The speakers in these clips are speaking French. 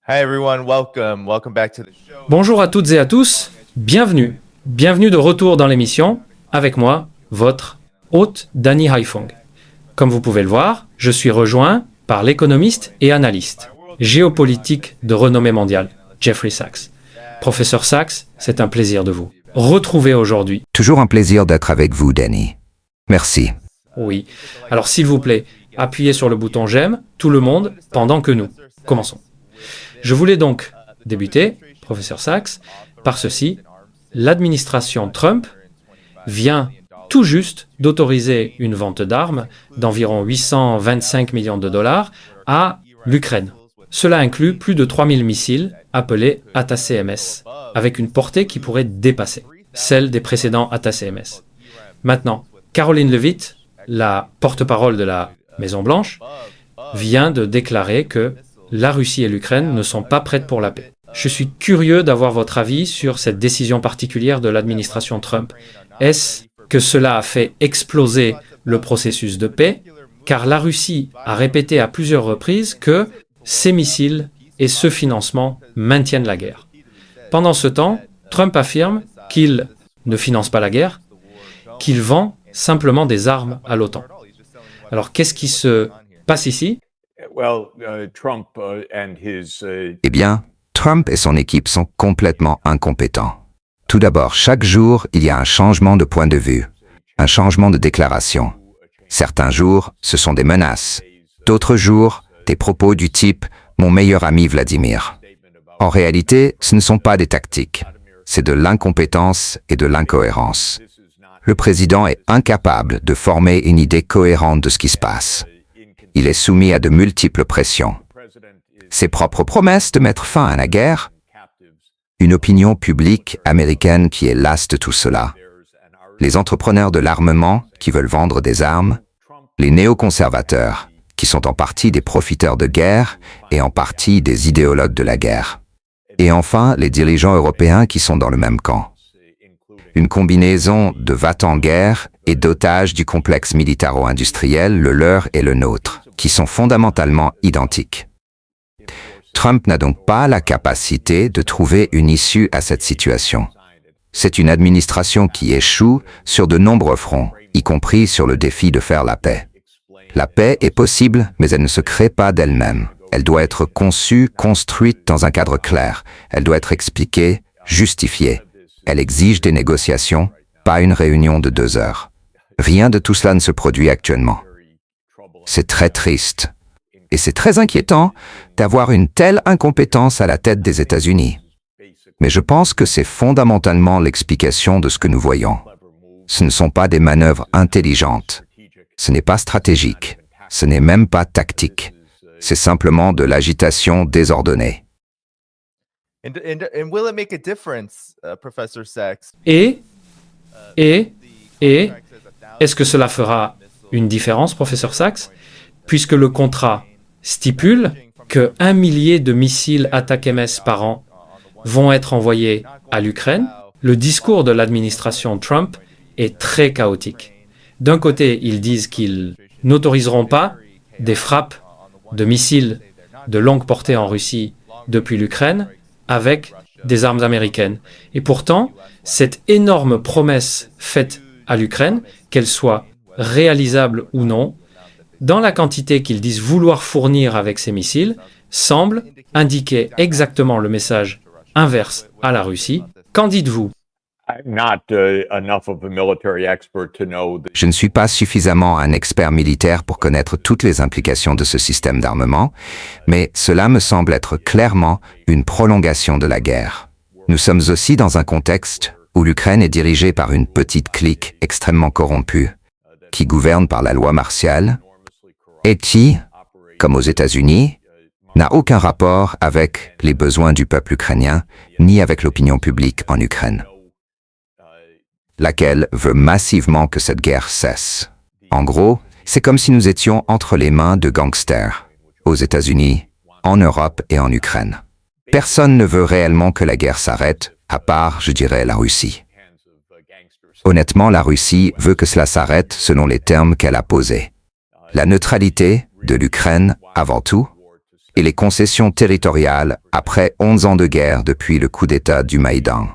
Hi everyone, welcome back to the show. Bonjour à toutes et à tous, bienvenue de retour dans l'émission, avec moi, votre hôte Danny Haiphong. Comme vous pouvez le voir, je suis rejoint par l'économiste et analyste géopolitique de renommée mondiale, Jeffrey Sachs. Professeur Sachs, c'est un plaisir de vous retrouver aujourd'hui. Toujours un plaisir d'être avec vous, Danny. Merci. Oui, alors s'il vous plaît, appuyez sur le bouton j'aime, tout le monde, pendant que nous commençons. Je voulais donc débuter, professeur Sachs, par ceci. L'administration Trump vient tout juste d'autoriser une vente d'armes d'environ 825 millions de dollars à l'Ukraine. Cela inclut plus de 3000 missiles appelés ATACMS, avec une portée qui pourrait dépasser celle des précédents ATACMS. Maintenant, Caroline Leavitt, la porte-parole de la Maison-Blanche, vient de déclarer que la Russie et l'Ukraine ne sont pas prêtes pour la paix. Je suis curieux d'avoir votre avis sur cette décision particulière de l'administration Trump. Est-ce que cela a fait exploser le processus de paix? Car la Russie a répété à plusieurs reprises que ces missiles et ce financement maintiennent la guerre. Pendant ce temps, Trump affirme qu'il ne finance pas la guerre, qu'il vend simplement des armes à l'OTAN. Alors, qu'est-ce qui se passe ici? Eh bien, Trump et son équipe sont complètement incompétents. Tout d'abord, chaque jour, il y a un changement de point de vue, un changement de déclaration. Certains jours, ce sont des menaces. D'autres jours, des propos du type « mon meilleur ami Vladimir ». En réalité, ce ne sont pas des tactiques. C'est de l'incompétence et de l'incohérence. Le président est incapable de former une idée cohérente de ce qui se passe. Il est soumis à de multiples pressions. Ses propres promesses de mettre fin à la guerre, une opinion publique américaine qui est lasse de tout cela, les entrepreneurs de l'armement qui veulent vendre des armes, les néoconservateurs qui sont en partie des profiteurs de guerre et en partie des idéologues de la guerre, et enfin les dirigeants européens qui sont dans le même camp. Une combinaison de va-t-en-guerre et d'otages du complexe militaro-industriel, le leur et le nôtre, qui sont fondamentalement identiques. Trump n'a donc pas la capacité de trouver une issue à cette situation. C'est une administration qui échoue sur de nombreux fronts, y compris sur le défi de faire la paix. La paix est possible, mais elle ne se crée pas d'elle-même. Elle doit être conçue, construite dans un cadre clair. Elle doit être expliquée, justifiée. Elle exige des négociations, pas une réunion de 2 heures. Rien de tout cela ne se produit actuellement. C'est très triste. Et c'est très inquiétant d'avoir une telle incompétence à la tête des États-Unis. Mais je pense que c'est fondamentalement l'explication de ce que nous voyons. Ce ne sont pas des manœuvres intelligentes. Ce n'est pas stratégique. Ce n'est même pas tactique. C'est simplement de l'agitation désordonnée. And will it make a difference, Professor Sachs? Et, est-ce que cela fera une différence, professeur Sachs, puisque le contrat stipule que 1 millier de missiles ATACMS par an vont être envoyés à l'Ukraine? Le discours de l'administration Trump est très chaotique. D'un côté, ils disent qu'ils n'autoriseront pas des frappes de missiles de longue portée en Russie depuis l'Ukraine avec des armes américaines. Et pourtant, cette énorme promesse faite à l'Ukraine, qu'elle soit réalisable ou non, dans la quantité qu'ils disent vouloir fournir avec ces missiles, semble indiquer exactement le message inverse à la Russie. Qu'en dites-vous? Je ne suis pas suffisamment un expert militaire pour connaître toutes les implications de ce système d'armement, mais cela me semble être clairement une prolongation de la guerre. Nous sommes aussi dans un contexte où l'Ukraine est dirigée par une petite clique extrêmement corrompue, qui gouverne par la loi martiale, et qui, comme aux États-Unis, n'a aucun rapport avec les besoins du peuple ukrainien, ni avec l'opinion publique en Ukraine, laquelle veut massivement que cette guerre cesse. En gros, c'est comme si nous étions entre les mains de gangsters, aux États-Unis, en Europe et en Ukraine. Personne ne veut réellement que la guerre s'arrête, à part, je dirais, la Russie. Honnêtement, la Russie veut que cela s'arrête selon les termes qu'elle a posés. La neutralité de l'Ukraine avant tout, et les concessions territoriales après 11 ans de guerre depuis le coup d'État du Maïdan,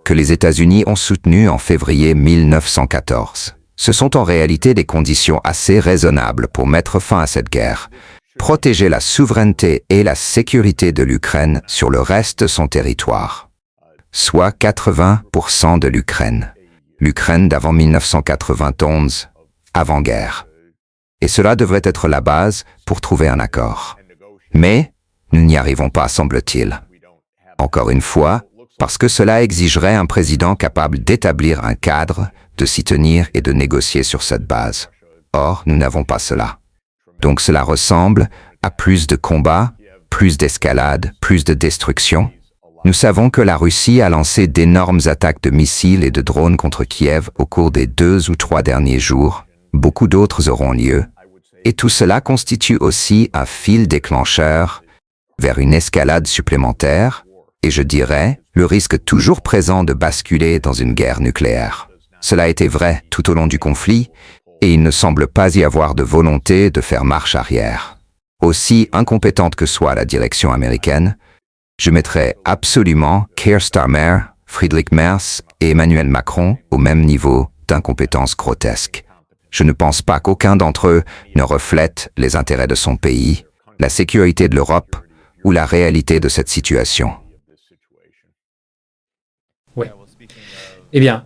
que les États-Unis ont soutenu en février 1914. Ce sont en réalité des conditions assez raisonnables pour mettre fin à cette guerre, protéger la souveraineté et la sécurité de l'Ukraine sur le reste de son territoire, soit 80% de l'Ukraine. L'Ukraine d'avant 1991, avant-guerre. Et cela devrait être la base pour trouver un accord. Mais nous n'y arrivons pas, semble-t-il. Encore une fois, parce que cela exigerait un président capable d'établir un cadre, de s'y tenir et de négocier sur cette base. Or, nous n'avons pas cela. Donc cela ressemble à plus de combats, plus d'escalade, plus de destruction. Nous savons que la Russie a lancé d'énormes attaques de missiles et de drones contre Kiev au cours des 2 ou 3 derniers jours. Beaucoup d'autres auront lieu. Et tout cela constitue aussi un fil déclencheur vers une escalade supplémentaire, et je dirais, le risque toujours présent de basculer dans une guerre nucléaire. Cela a été vrai tout au long du conflit, et il ne semble pas y avoir de volonté de faire marche arrière. Aussi incompétente que soit la direction américaine, je mettrais absolument Keir Starmer, Friedrich Merz et Emmanuel Macron au même niveau d'incompétence grotesque. Je ne pense pas qu'aucun d'entre eux ne reflète les intérêts de son pays, la sécurité de l'Europe ou la réalité de cette situation. Oui. Eh bien,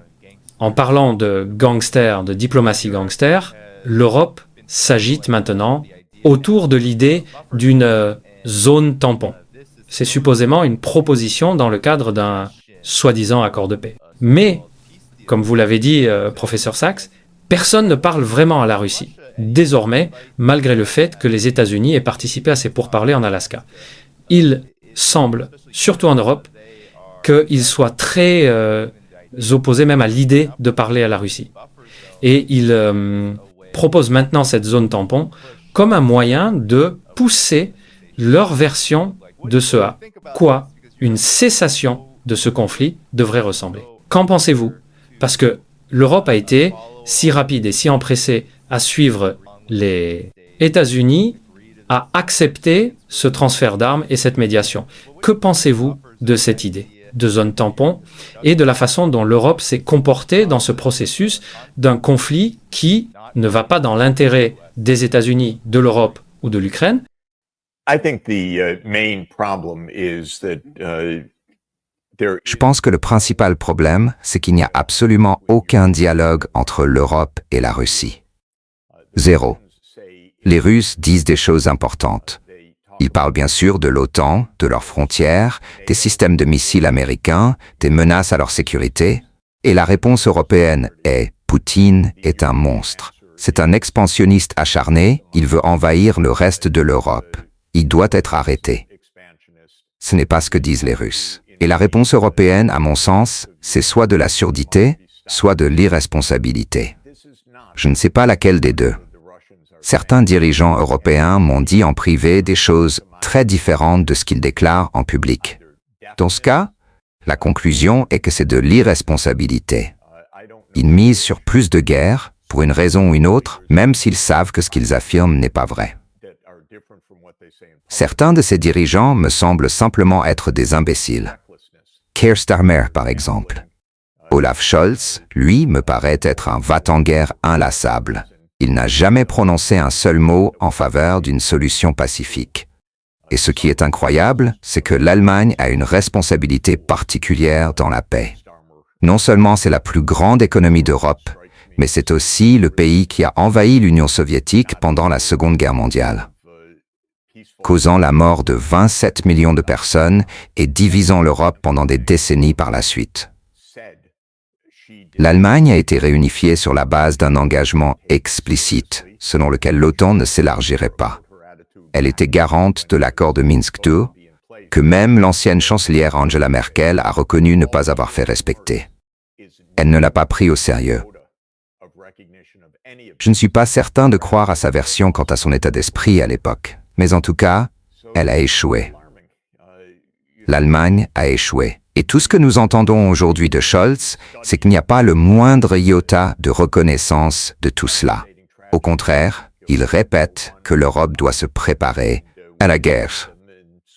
en parlant de gangsters, de diplomatie gangster, l'Europe s'agite maintenant autour de l'idée d'une zone tampon. C'est supposément une proposition dans le cadre d'un soi-disant accord de paix. Mais, comme vous l'avez dit, professeur Sachs, personne ne parle vraiment à la Russie, désormais, malgré le fait que les États-Unis aient participé à ces pourparlers en Alaska. Il semble, surtout en Europe, qu'ils soient très opposés même à l'idée de parler à la Russie. Et ils proposent maintenant cette zone tampon comme un moyen de pousser leur version de ce à quoi une cessation de ce conflit devrait ressembler. Qu'en pensez-vous? Parce que l'Europe a été si rapide et si empressée à suivre les États-Unis, à accepter ce transfert d'armes et cette médiation. Que pensez-vous de cette idée de zone tampon et de la façon dont l'Europe s'est comportée dans ce processus d'un conflit qui ne va pas dans l'intérêt des États-Unis, de l'Europe ou de l'Ukraine? Je pense que le principal problème, c'est qu'il n'y a absolument aucun dialogue entre l'Europe et la Russie. Zéro. Les Russes disent des choses importantes. Ils parlent bien sûr de l'OTAN, de leurs frontières, des systèmes de missiles américains, des menaces à leur sécurité. Et la réponse européenne est « Poutine est un monstre. C'est un expansionniste acharné, il veut envahir le reste de l'Europe. Il doit être arrêté. » Ce n'est pas ce que disent les Russes. Et la réponse européenne, à mon sens, c'est soit de la surdité, soit de l'irresponsabilité. Je ne sais pas laquelle des deux. Certains dirigeants européens m'ont dit en privé des choses très différentes de ce qu'ils déclarent en public. Dans ce cas, la conclusion est que c'est de l'irresponsabilité. Ils misent sur plus de guerre, pour une raison ou une autre, même s'ils savent que ce qu'ils affirment n'est pas vrai. Certains de ces dirigeants me semblent simplement être des imbéciles. Keir Starmer, par exemple. Olaf Scholz, lui, me paraît être un va-t-en-guerre inlassable. Il n'a jamais prononcé un seul mot en faveur d'une solution pacifique. Et ce qui est incroyable, c'est que l'Allemagne a une responsabilité particulière dans la paix. Non seulement c'est la plus grande économie d'Europe, mais c'est aussi le pays qui a envahi l'Union soviétique pendant la Seconde Guerre mondiale, causant la mort de 27 millions de personnes et divisant l'Europe pendant des décennies par la suite. L'Allemagne a été réunifiée sur la base d'un engagement explicite, selon lequel l'OTAN ne s'élargirait pas. Elle était garante de l'accord de Minsk II, que même l'ancienne chancelière Angela Merkel a reconnu ne pas avoir fait respecter. Elle ne l'a pas pris au sérieux. Je ne suis pas certain de croire à sa version quant à son état d'esprit à l'époque, mais en tout cas, elle a échoué. L'Allemagne a échoué. Et tout ce que nous entendons aujourd'hui de Scholz, c'est qu'il n'y a pas le moindre iota de reconnaissance de tout cela. Au contraire, il répète que l'Europe doit se préparer à la guerre.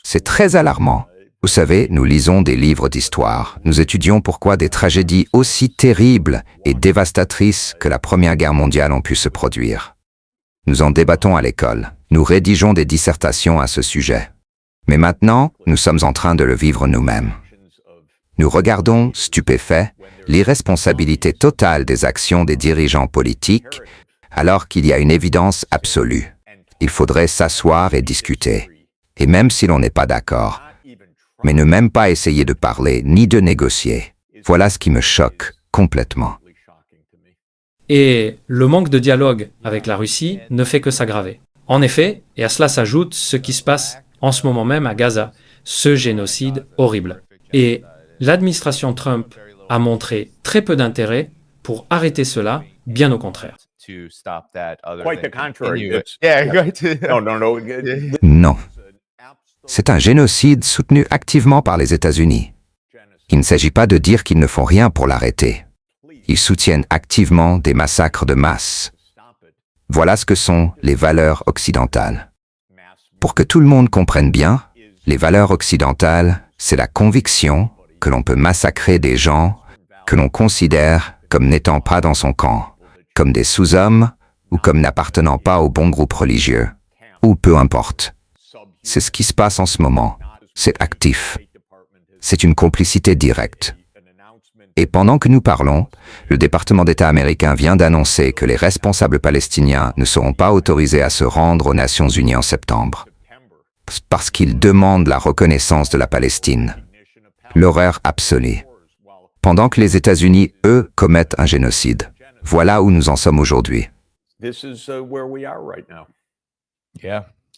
C'est très alarmant. Vous savez, nous lisons des livres d'histoire. Nous étudions pourquoi des tragédies aussi terribles et dévastatrices que la Première Guerre mondiale ont pu se produire. Nous en débattons à l'école. Nous rédigeons des dissertations à ce sujet. Mais maintenant, nous sommes en train de le vivre nous-mêmes. Nous regardons, stupéfaits, l'irresponsabilité totale des actions des dirigeants politiques, alors qu'il y a une évidence absolue. Il faudrait s'asseoir et discuter. Et même si l'on n'est pas d'accord, mais ne même pas essayer de parler ni de négocier. Voilà ce qui me choque complètement. Et le manque de dialogue avec la Russie ne fait que s'aggraver. En effet, et à cela s'ajoute ce qui se passe en ce moment même à Gaza, ce génocide horrible. Et l'administration Trump a montré très peu d'intérêt pour arrêter cela, bien au contraire. Quite the contrary. No. Non. C'est un génocide soutenu activement par les États-Unis. Il ne s'agit pas de dire qu'ils ne font rien pour l'arrêter. Ils soutiennent activement des massacres de masse. Voilà ce que sont les valeurs occidentales. Pour que tout le monde comprenne bien, les valeurs occidentales, c'est la conviction que l'on peut massacrer des gens que l'on considère comme n'étant pas dans son camp, comme des sous-hommes ou comme n'appartenant pas au bon groupe religieux, ou peu importe. C'est ce qui se passe en ce moment. C'est actif. C'est une complicité directe. Et pendant que nous parlons, le département d'État américain vient d'annoncer que les responsables palestiniens ne seront pas autorisés à se rendre aux Nations Unies en septembre, parce qu'ils demandent la reconnaissance de la Palestine. L'horreur absolue. Pendant que les États-Unis, eux, commettent un génocide. Voilà où nous en sommes aujourd'hui. This is where we are right now.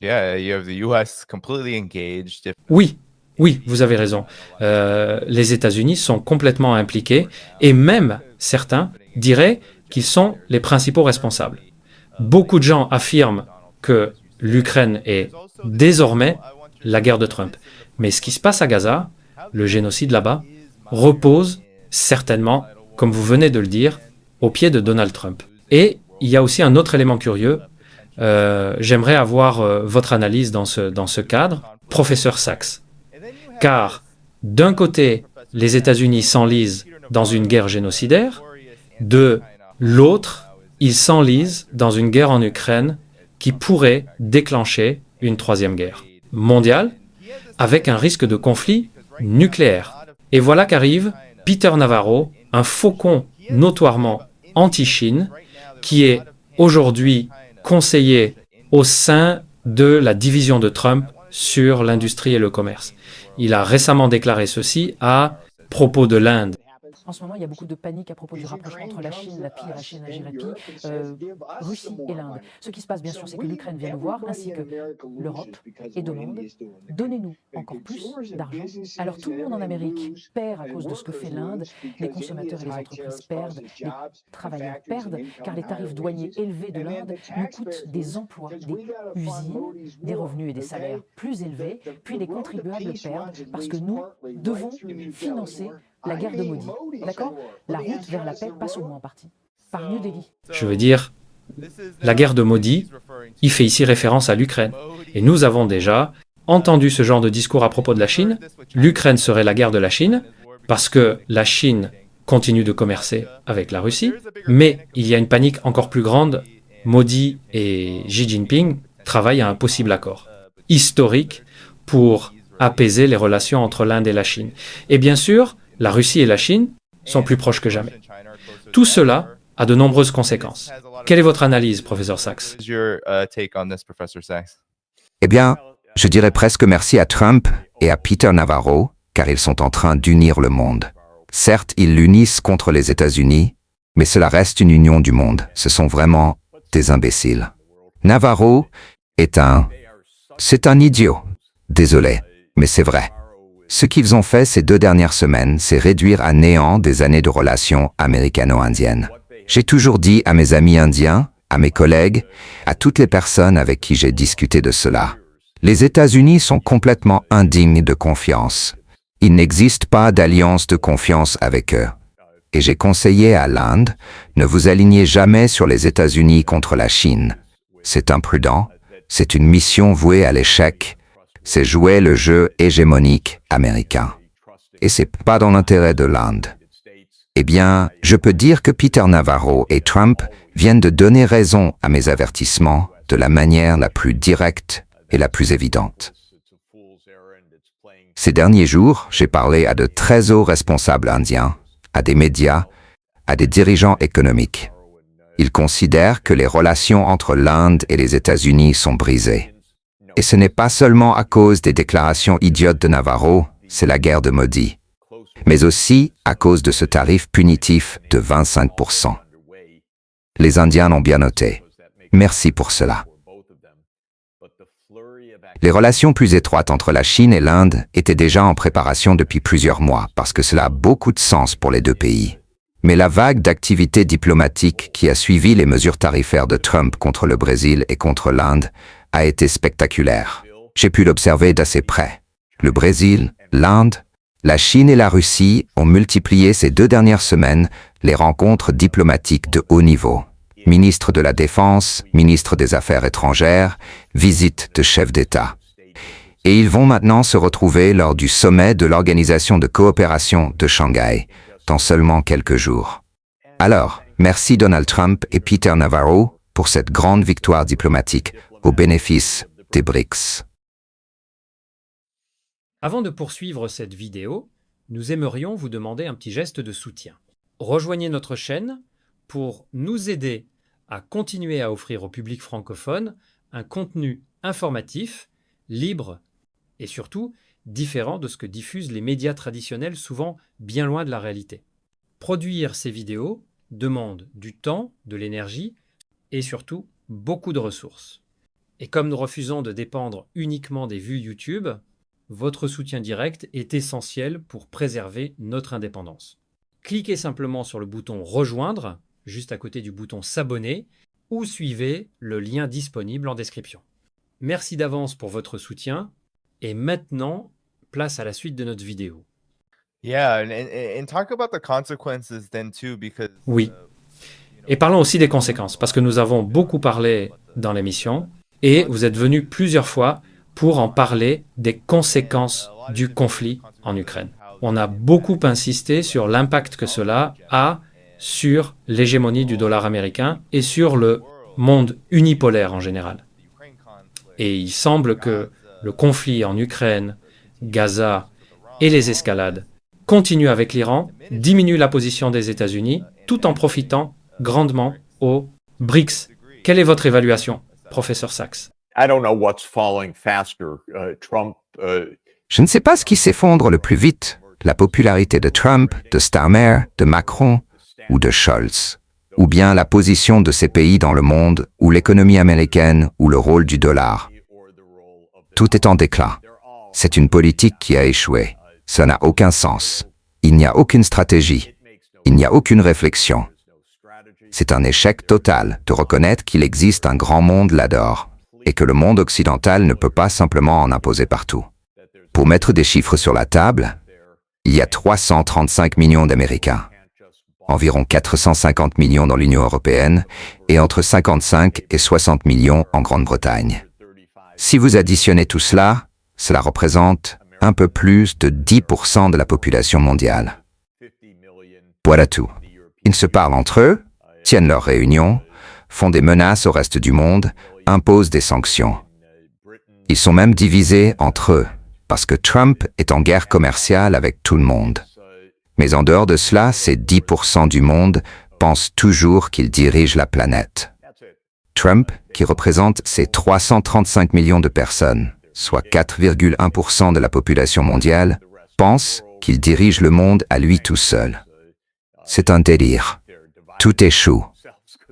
Yeah, you have the US completely engaged. Oui, vous avez raison. Les États-Unis sont complètement impliqués et même certains diraient qu'ils sont les principaux responsables. Beaucoup de gens affirment que l'Ukraine est désormais la guerre de Trump. Mais ce qui se passe à Gaza, le génocide là-bas, repose certainement, comme vous venez de le dire, aux pieds de Donald Trump. Et il y a aussi un autre élément curieux. J'aimerais avoir votre analyse dans ce cadre, professeur Sachs. Car, d'un côté, les États-Unis s'enlisent dans une guerre génocidaire, de l'autre, ils s'enlisent dans une guerre en Ukraine qui pourrait déclencher une troisième guerre mondiale, avec un risque de conflit nucléaire. Et voilà qu'arrive Peter Navarro, un faucon notoirement anti-Chine, qui est aujourd'hui conseiller au sein de la division de Trump sur l'industrie et le commerce. Il a récemment déclaré ceci à propos de l'Inde. En ce moment, il y a beaucoup de panique à propos du rapprochement entre la Chine, la Chine agirait Russie et l'Inde. Ce qui se passe, bien sûr, c'est que l'Ukraine vient nous voir, ainsi que l'Europe, et demande « Donnez-nous encore plus d'argent ». Alors tout le monde en Amérique perd à cause de ce que fait l'Inde, les consommateurs et les entreprises perdent, les travailleurs perdent, car les tarifs douaniers élevés de l'Inde nous coûtent des emplois, des usines, des revenus et des salaires plus élevés, puis les contribuables perdent parce que nous devons financer la guerre de Modi, d'accord? La route vers la paix passe au moins en partie, par New Delhi. Je veux dire, la guerre de Modi, il fait ici référence à l'Ukraine. Et nous avons déjà entendu ce genre de discours à propos de la Chine. L'Ukraine serait la guerre de la Chine, parce que la Chine continue de commercer avec la Russie. Mais il y a une panique encore plus grande. Modi et Xi Jinping travaillent à un possible accord historique pour apaiser les relations entre l'Inde et la Chine. Et bien sûr, la Russie et la Chine sont plus proches que jamais. Tout cela a de nombreuses conséquences. Quelle est votre analyse, professeur Sachs? Eh bien, je dirais presque merci à Trump et à Peter Navarro, car ils sont en train d'unir le monde. Certes, ils l'unissent contre les États-Unis, mais cela reste une union du monde. Ce sont vraiment des imbéciles. Navarro c'est un idiot. Désolé, mais c'est vrai. Ce qu'ils ont fait ces 2 dernières semaines, c'est réduire à néant des années de relations américano-indiennes. J'ai toujours dit à mes amis indiens, à mes collègues, à toutes les personnes avec qui j'ai discuté de cela, les États-Unis sont complètement indignes de confiance. Il n'existe pas d'alliance de confiance avec eux. Et j'ai conseillé à l'Inde, ne vous alignez jamais sur les États-Unis contre la Chine. C'est imprudent, c'est une mission vouée à l'échec. c'est jouer le jeu hégémonique américain. Et c'est pas dans l'intérêt de l'Inde. Eh bien, je peux dire que Peter Navarro et Trump viennent de donner raison à mes avertissements de la manière la plus directe et la plus évidente. Ces derniers jours, j'ai parlé à de très hauts responsables indiens, à des médias, à des dirigeants économiques. Ils considèrent que les relations entre l'Inde et les États-Unis sont brisées. Et ce n'est pas seulement à cause des déclarations idiotes de Navarro, c'est la guerre de Modi, mais aussi à cause de ce tarif punitif de 25%. Les Indiens l'ont bien noté. Merci pour cela. Les relations plus étroites entre la Chine et l'Inde étaient déjà en préparation depuis plusieurs mois parce que cela a beaucoup de sens pour les deux pays. Mais la vague d'activité diplomatique qui a suivi les mesures tarifaires de Trump contre le Brésil et contre l'Inde a été spectaculaire. J'ai pu l'observer d'assez près. Le Brésil, l'Inde, la Chine et la Russie ont multiplié ces 2 dernières semaines les rencontres diplomatiques de haut niveau. Ministre de la Défense, ministre des Affaires étrangères, visites de chefs d'État. Et ils vont maintenant se retrouver lors du sommet de l'Organisation de coopération de Shanghai, dans seulement quelques jours. Alors, merci Donald Trump et Peter Navarro pour cette grande victoire diplomatique au bénéfice des BRICS. Avant de poursuivre cette vidéo, nous aimerions vous demander un petit geste de soutien. Rejoignez notre chaîne pour nous aider à continuer à offrir au public francophone un contenu informatif, libre et surtout différent de ce que diffusent les médias traditionnels, souvent bien loin de la réalité. Produire ces vidéos demande du temps, de l'énergie et surtout beaucoup de ressources. Et comme nous refusons de dépendre uniquement des vues YouTube, votre soutien direct est essentiel pour préserver notre indépendance. Cliquez simplement sur le bouton « Rejoindre » juste à côté du bouton « S'abonner » ou suivez le lien disponible en description. Merci d'avance pour votre soutien et maintenant, place à la suite de notre vidéo. Oui. Et parlons aussi des conséquences, parce que nous avons beaucoup parlé dans l'émission et vous êtes venus plusieurs fois pour en parler des conséquences du conflit en Ukraine. On a beaucoup insisté sur l'impact que cela a sur l'hégémonie du dollar américain et sur le monde unipolaire en général. Et il semble que le conflit en Ukraine, Gaza et les escalades continuent avec l'Iran, diminuent la position des États-Unis, tout en profitant grandement aux BRICS. Quelle est votre évaluation, professeur Sachs? Je ne sais pas ce qui s'effondre le plus vite, la popularité de Trump, de Starmer, de Macron ou de Scholz, ou bien la position de ces pays dans le monde, ou l'économie américaine, ou le rôle du dollar. Tout est en déclin. C'est une politique qui a échoué. Ça n'a aucun sens. Il n'y a aucune stratégie. Il n'y a aucune réflexion. C'est un échec total de reconnaître qu'il existe un grand monde là-dehors et que le monde occidental ne peut pas simplement en imposer partout. Pour mettre des chiffres sur la table, il y a 335 millions d'Américains, environ 450 millions dans l'Union européenne et entre 55 et 60 millions en Grande-Bretagne. Si vous additionnez tout cela, cela représente un peu plus de 10% de la population mondiale. Voilà tout. Ils se parlent entre eux, tiennent leurs réunions, font des menaces au reste du monde, imposent des sanctions. Ils sont même divisés entre eux, parce que Trump est en guerre commerciale avec tout le monde. Mais en dehors de cela, ces 10% du monde pensent toujours qu'il dirige la planète. Trump, qui représente ces 335 millions de personnes, soit 4,1% de la population mondiale, pense qu'il dirige le monde à lui tout seul. C'est un délire. Tout échoue.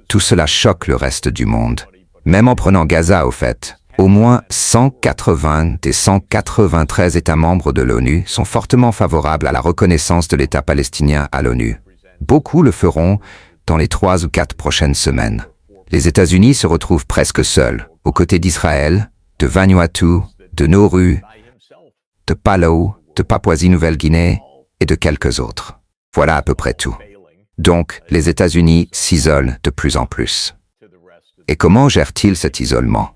Tout cela choque le reste du monde. Même en prenant Gaza au fait, au moins 180 des 193 États membres de l'ONU sont fortement favorables à la reconnaissance de l'État palestinien à l'ONU. Beaucoup le feront dans les 3 ou 4 prochaines semaines. Les États-Unis se retrouvent presque seuls, aux côtés d'Israël, de Vanuatu, de Nauru, de Palau, de Papouasie-Nouvelle-Guinée et de quelques autres. Voilà à peu près tout. Donc, les États-Unis s'isolent de plus en plus. Et comment gèrent-ils cet isolement?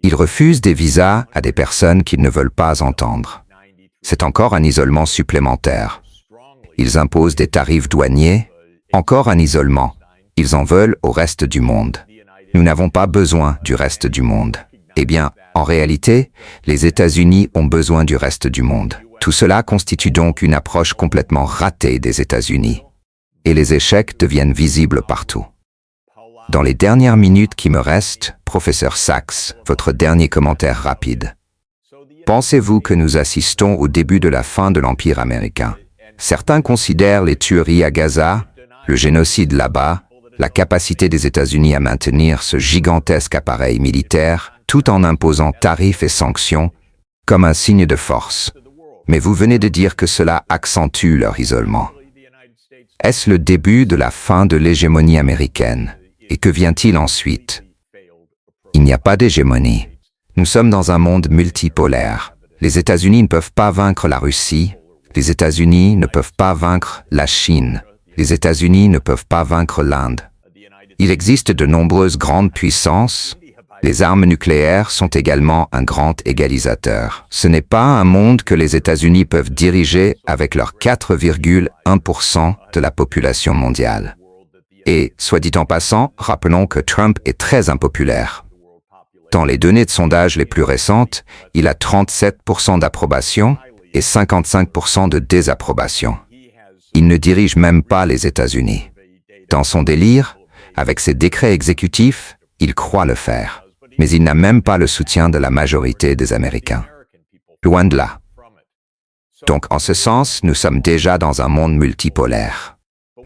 Ils refusent des visas à des personnes qu'ils ne veulent pas entendre. C'est encore un isolement supplémentaire. Ils imposent des tarifs douaniers, encore un isolement. Ils en veulent au reste du monde. Nous n'avons pas besoin du reste du monde. Eh bien, en réalité, les États-Unis ont besoin du reste du monde. Tout cela constitue donc une approche complètement ratée des États-Unis. Et les échecs deviennent visibles partout. Dans les dernières minutes qui me restent, professeur Sachs, votre dernier commentaire rapide. Pensez-vous que nous assistons au début de la fin de l'Empire américain? Certains considèrent les tueries à Gaza, le génocide là-bas, la capacité des États-Unis à maintenir ce gigantesque appareil militaire, tout en imposant tarifs et sanctions, comme un signe de force. Mais vous venez de dire que cela accentue leur isolement. Est-ce le début de la fin de l'hégémonie américaine? Et que vient-il ensuite? Il n'y a pas d'hégémonie. Nous sommes dans un monde multipolaire. Les États-Unis ne peuvent pas vaincre la Russie. Les États-Unis ne peuvent pas vaincre la Chine. Les États-Unis ne peuvent pas vaincre l'Inde. Il existe de nombreuses grandes puissances. Les armes nucléaires sont également un grand égalisateur. Ce n'est pas un monde que les États-Unis peuvent diriger avec leurs 4,1% de la population mondiale. Et, soit dit en passant, rappelons que Trump est très impopulaire. Dans les données de sondage les plus récentes, il a 37% d'approbation et 55% de désapprobation. Il ne dirige même pas les États-Unis. Dans son délire, avec ses décrets exécutifs, il croit le faire. Mais il n'a même pas le soutien de la majorité des Américains. Loin de là. Donc, en ce sens, nous sommes déjà dans un monde multipolaire.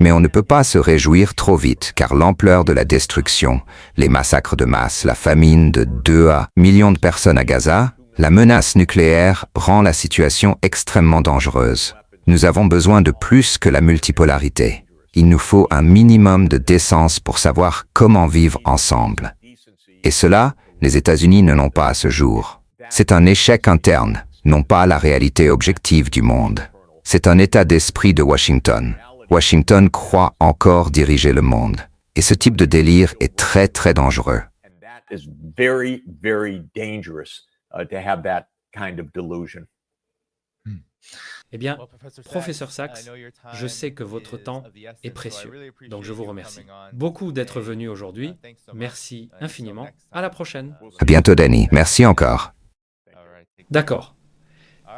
Mais on ne peut pas se réjouir trop vite, car l'ampleur de la destruction, les massacres de masse, la famine de 2 à millions de personnes à Gaza, la menace nucléaire rend la situation extrêmement dangereuse. Nous avons besoin de plus que la multipolarité. Il nous faut un minimum de décence pour savoir comment vivre ensemble. Et cela, les États-Unis ne l'ont pas à ce jour. C'est un échec interne, non pas la réalité objective du monde. C'est un état d'esprit de Washington. Washington croit encore diriger le monde. Et ce type de délire est très, très dangereux. Eh bien, professeur Sachs, je sais que votre temps est précieux, donc je vous remercie beaucoup d'être venu aujourd'hui. Merci infiniment. À la prochaine. À bientôt, Danny. Merci encore. D'accord.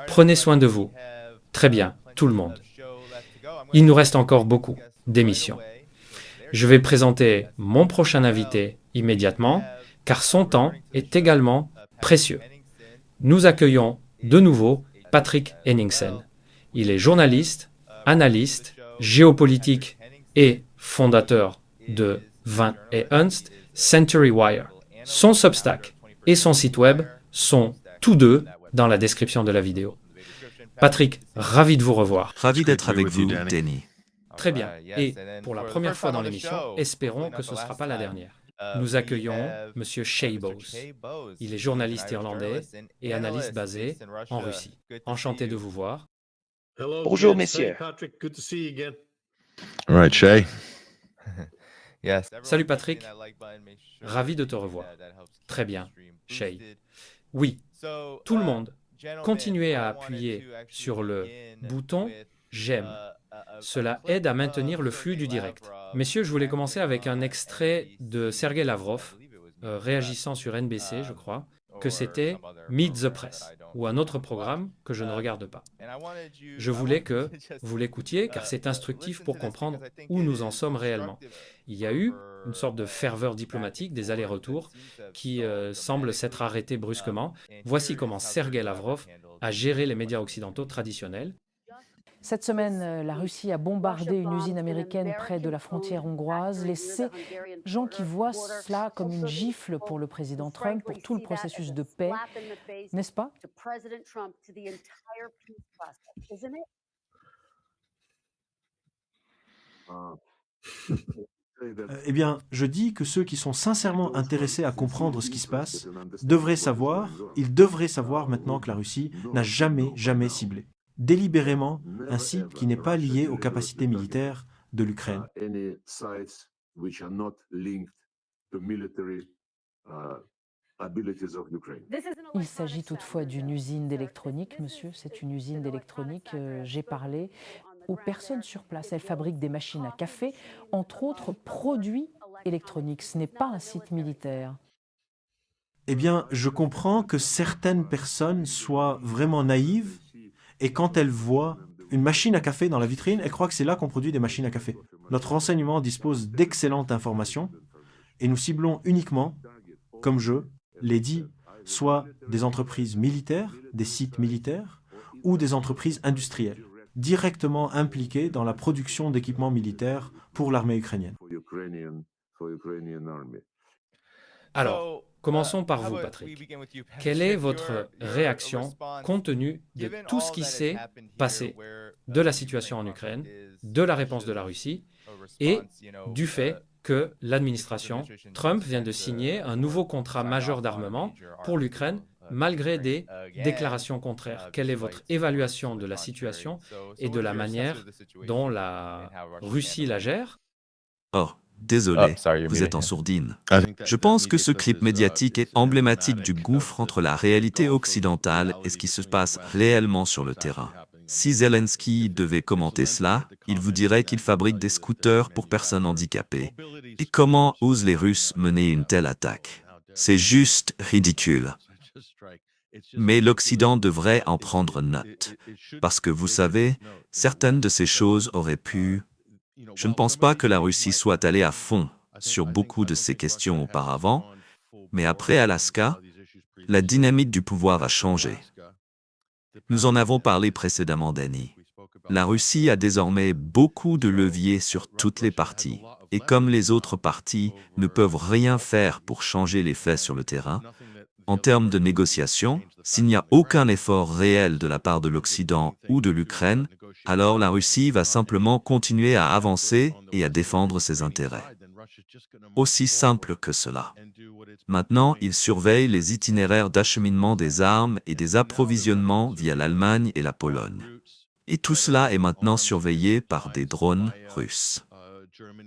Prenez soin de vous. Très bien, tout le monde. Il nous reste encore beaucoup d'émissions. Je vais présenter mon prochain invité immédiatement, car son temps est également précieux. Nous accueillons de nouveau Patrick Henningsen. Il est journaliste, analyste, géopolitique et fondateur de Vint et Ernst, Century Wire. Son Substack et son site web sont tous deux dans la description de la vidéo. Patrick, ravi de vous revoir. Ravi d'être avec vous, Danny. Très bien. Et pour la première fois dans l'émission, espérons que ce ne sera pas la dernière. Nous accueillons M. Shay Bose. Il est journaliste irlandais et analyste basé en Russie. Enchanté de vous voir. Bonjour, messieurs. All right, Shay. Salut Patrick. Ravi de te revoir. Très bien, Shay. Oui, tout le monde, continuez à appuyer sur le bouton « J'aime ». Cela aide à maintenir le flux du direct. Messieurs, je voulais commencer avec un extrait de Sergei Lavrov, réagissant sur NBC, je crois, que c'était Meet the Press, ou un autre programme que je ne regarde pas. Je voulais que vous l'écoutiez, car c'est instructif pour comprendre où nous en sommes réellement. Il y a eu une sorte de ferveur diplomatique, des allers-retours, qui semblent s'être arrêtés brusquement. Voici comment Sergei Lavrov a géré les médias occidentaux traditionnels. Cette semaine, la Russie a bombardé une usine américaine près de la frontière hongroise. Les gens qui voient cela comme une gifle pour le président Trump, pour tout le processus de paix, n'est-ce pas? Eh bien, je dis que ceux qui sont sincèrement intéressés à comprendre ce qui se passe devraient savoir, ils devraient savoir maintenant que la Russie n'a jamais ciblé délibérément un site qui n'est pas lié aux capacités militaires de l'Ukraine. Il s'agit toutefois d'une usine d'électronique, monsieur. C'est une usine d'électronique. J'ai parlé aux personnes sur place. Elles fabriquent des machines à café, entre autres produits électroniques. Ce n'est pas un site militaire. Eh bien, je comprends que certaines personnes soient vraiment naïves et quand elles voient une machine à café dans la vitrine, elles croient que c'est là qu'on produit des machines à café. Notre renseignement dispose d'excellentes informations et nous ciblons uniquement, comme je l'ai dit, soit des entreprises militaires, des sites militaires, ou des entreprises industrielles, directement impliquées dans la production d'équipements militaires pour l'armée ukrainienne. Alors, commençons par vous, Patrick. Quelle est votre réaction compte tenu de tout ce qui s'est passé, de la situation en Ukraine, de la réponse de la Russie et du fait que l'administration Trump vient de signer un nouveau contrat majeur d'armement pour l'Ukraine malgré des déclarations contraires? Quelle est votre évaluation de la situation et de la manière dont la Russie la gère? Oh, désolé, vous êtes en sourdine. Je pense que ce clip médiatique est emblématique du gouffre entre la réalité occidentale et ce qui se passe réellement sur le terrain. Si Zelensky devait commenter cela, il vous dirait qu'il fabrique des scooters pour personnes handicapées. Et comment osent les Russes mener une telle attaque? C'est juste ridicule. Mais l'Occident devrait en prendre note. Parce que vous savez, certaines de ces choses auraient pu... Je ne pense pas que la Russie soit allée à fond sur beaucoup de ces questions auparavant, mais après Alaska, la dynamique du pouvoir a changé. Nous en avons parlé précédemment, Danny. La Russie a désormais beaucoup de leviers sur toutes les parties, et comme les autres parties ne peuvent rien faire pour changer les faits sur le terrain, en termes de négociation, s'il n'y a aucun effort réel de la part de l'Occident ou de l'Ukraine, alors la Russie va simplement continuer à avancer et à défendre ses intérêts. Aussi simple que cela. Maintenant, ils surveillent les itinéraires d'acheminement des armes et des approvisionnements via l'Allemagne et la Pologne. Et tout cela est maintenant surveillé par des drones russes.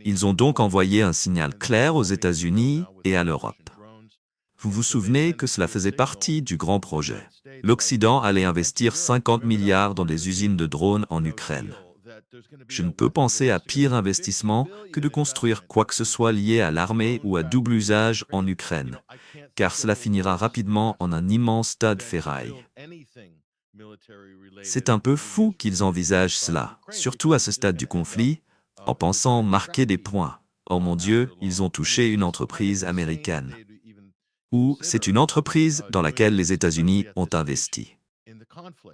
Ils ont donc envoyé un signal clair aux États-Unis et à l'Europe. Vous vous souvenez que cela faisait partie du grand projet. L'Occident allait investir 50 milliards dans des usines de drones en Ukraine. Je ne peux penser à pire investissement que de construire quoi que ce soit lié à l'armée ou à double usage en Ukraine, car cela finira rapidement en un immense tas de ferraille. C'est un peu fou qu'ils envisagent cela, surtout à ce stade du conflit, en pensant marquer des points. Oh mon Dieu, ils ont touché une entreprise américaine. Ou c'est une entreprise dans laquelle les États-Unis ont investi.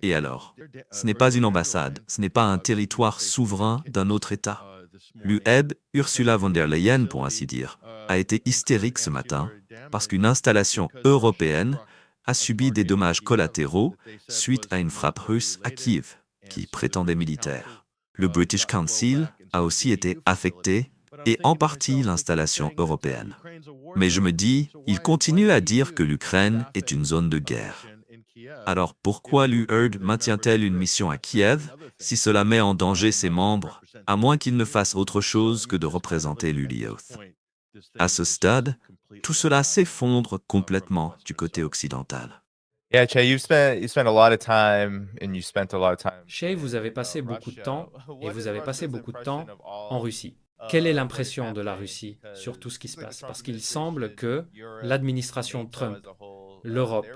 Et alors, ce n'est pas une ambassade, ce n'est pas un territoire souverain d'un autre État. L'UEB, Ursula von der Leyen pour ainsi dire, a été hystérique ce matin parce qu'une installation européenne a subi des dommages collatéraux suite à une frappe russe à Kiev, qui prétendait militaire. Le British Council a aussi été affecté et en partie l'installation européenne. Mais je me dis, ils continuent à dire que l'Ukraine est une zone de guerre. Alors pourquoi l'UERD maintient-elle une mission à Kiev si cela met en danger ses membres, à moins qu'ils ne fassent autre chose que de représenter l'ULIOTH? À ce stade, tout cela s'effondre complètement du côté occidental. Shay, vous avez passé beaucoup de temps, et vous avez passé beaucoup de temps en Russie. Quelle est l'impression de la Russie sur tout ce qui se passe? Parce qu'il semble que l'administration Trump, l'Europe,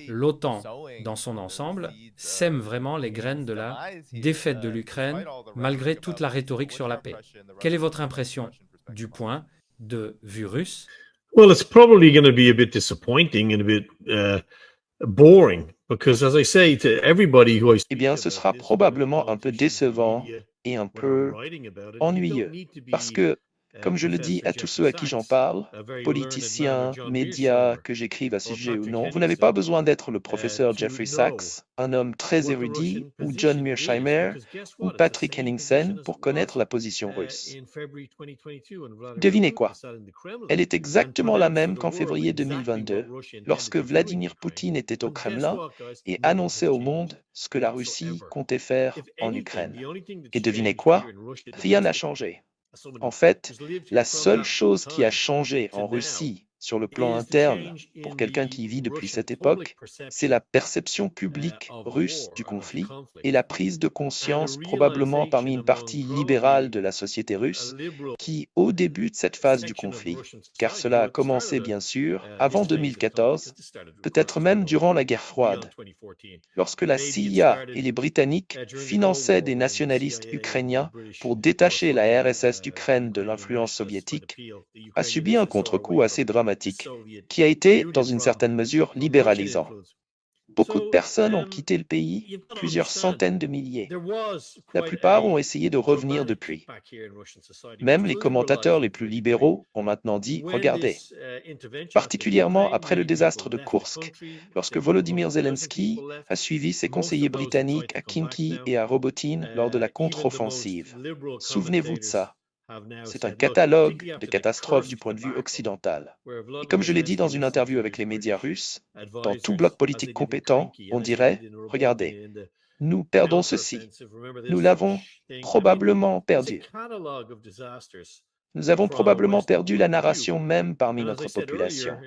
l'OTAN dans son ensemble, sème vraiment les graines de la défaite de l'Ukraine malgré toute la rhétorique sur la paix. Quelle est votre impression du point de vue russe? Well, it's probably going to be a bit disappointing and a bit boring because, as I say to everybody who I Eh bien, ce sera probablement un peu décevant et un peu ennuyeux parce que, comme je le dis à tous ceux à qui j'en parle, politiciens, médias, que j'écrive à ce sujet ou non, vous n'avez pas besoin d'être le professeur Jeffrey Sachs, un homme très érudit, ou John Mearsheimer, ou Patrick Henningsen pour connaître la position russe. Devinez quoi? Elle est exactement la même qu'en février 2022, lorsque Vladimir Poutine était au Kremlin et annonçait au monde ce que la Russie comptait faire en Ukraine. Et devinez quoi? Rien n'a changé. En fait, la seule chose qui a changé en Russie sur le plan interne, pour quelqu'un qui vit depuis cette époque, c'est la perception publique russe du conflit et la prise de conscience probablement parmi une partie libérale de la société russe qui, au début de cette phase du conflit, car cela a commencé bien sûr avant 2014, peut-être même durant la guerre froide, lorsque la CIA et les Britanniques finançaient des nationalistes ukrainiens pour détacher la RSS d'Ukraine de l'influence soviétique, a subi un contre-coup assez dramatique qui a été, dans une certaine mesure, libéralisant. Beaucoup de personnes ont quitté le pays, plusieurs centaines de milliers. La plupart ont essayé de revenir depuis. Même les commentateurs les plus libéraux ont maintenant dit « Regardez ». Particulièrement après le désastre de Koursk, lorsque Volodymyr Zelensky a suivi ses conseillers britanniques à Khimki et à Robotyne lors de la contre-offensive. Souvenez-vous de ça. C'est un catalogue de catastrophes du point de vue occidental. Et comme je l'ai dit dans une interview avec les médias russes, dans tout bloc politique compétent, on dirait « Regardez, nous perdons ceci. Nous l'avons probablement perdu. » Nous avons probablement perdu la narration même parmi notre population.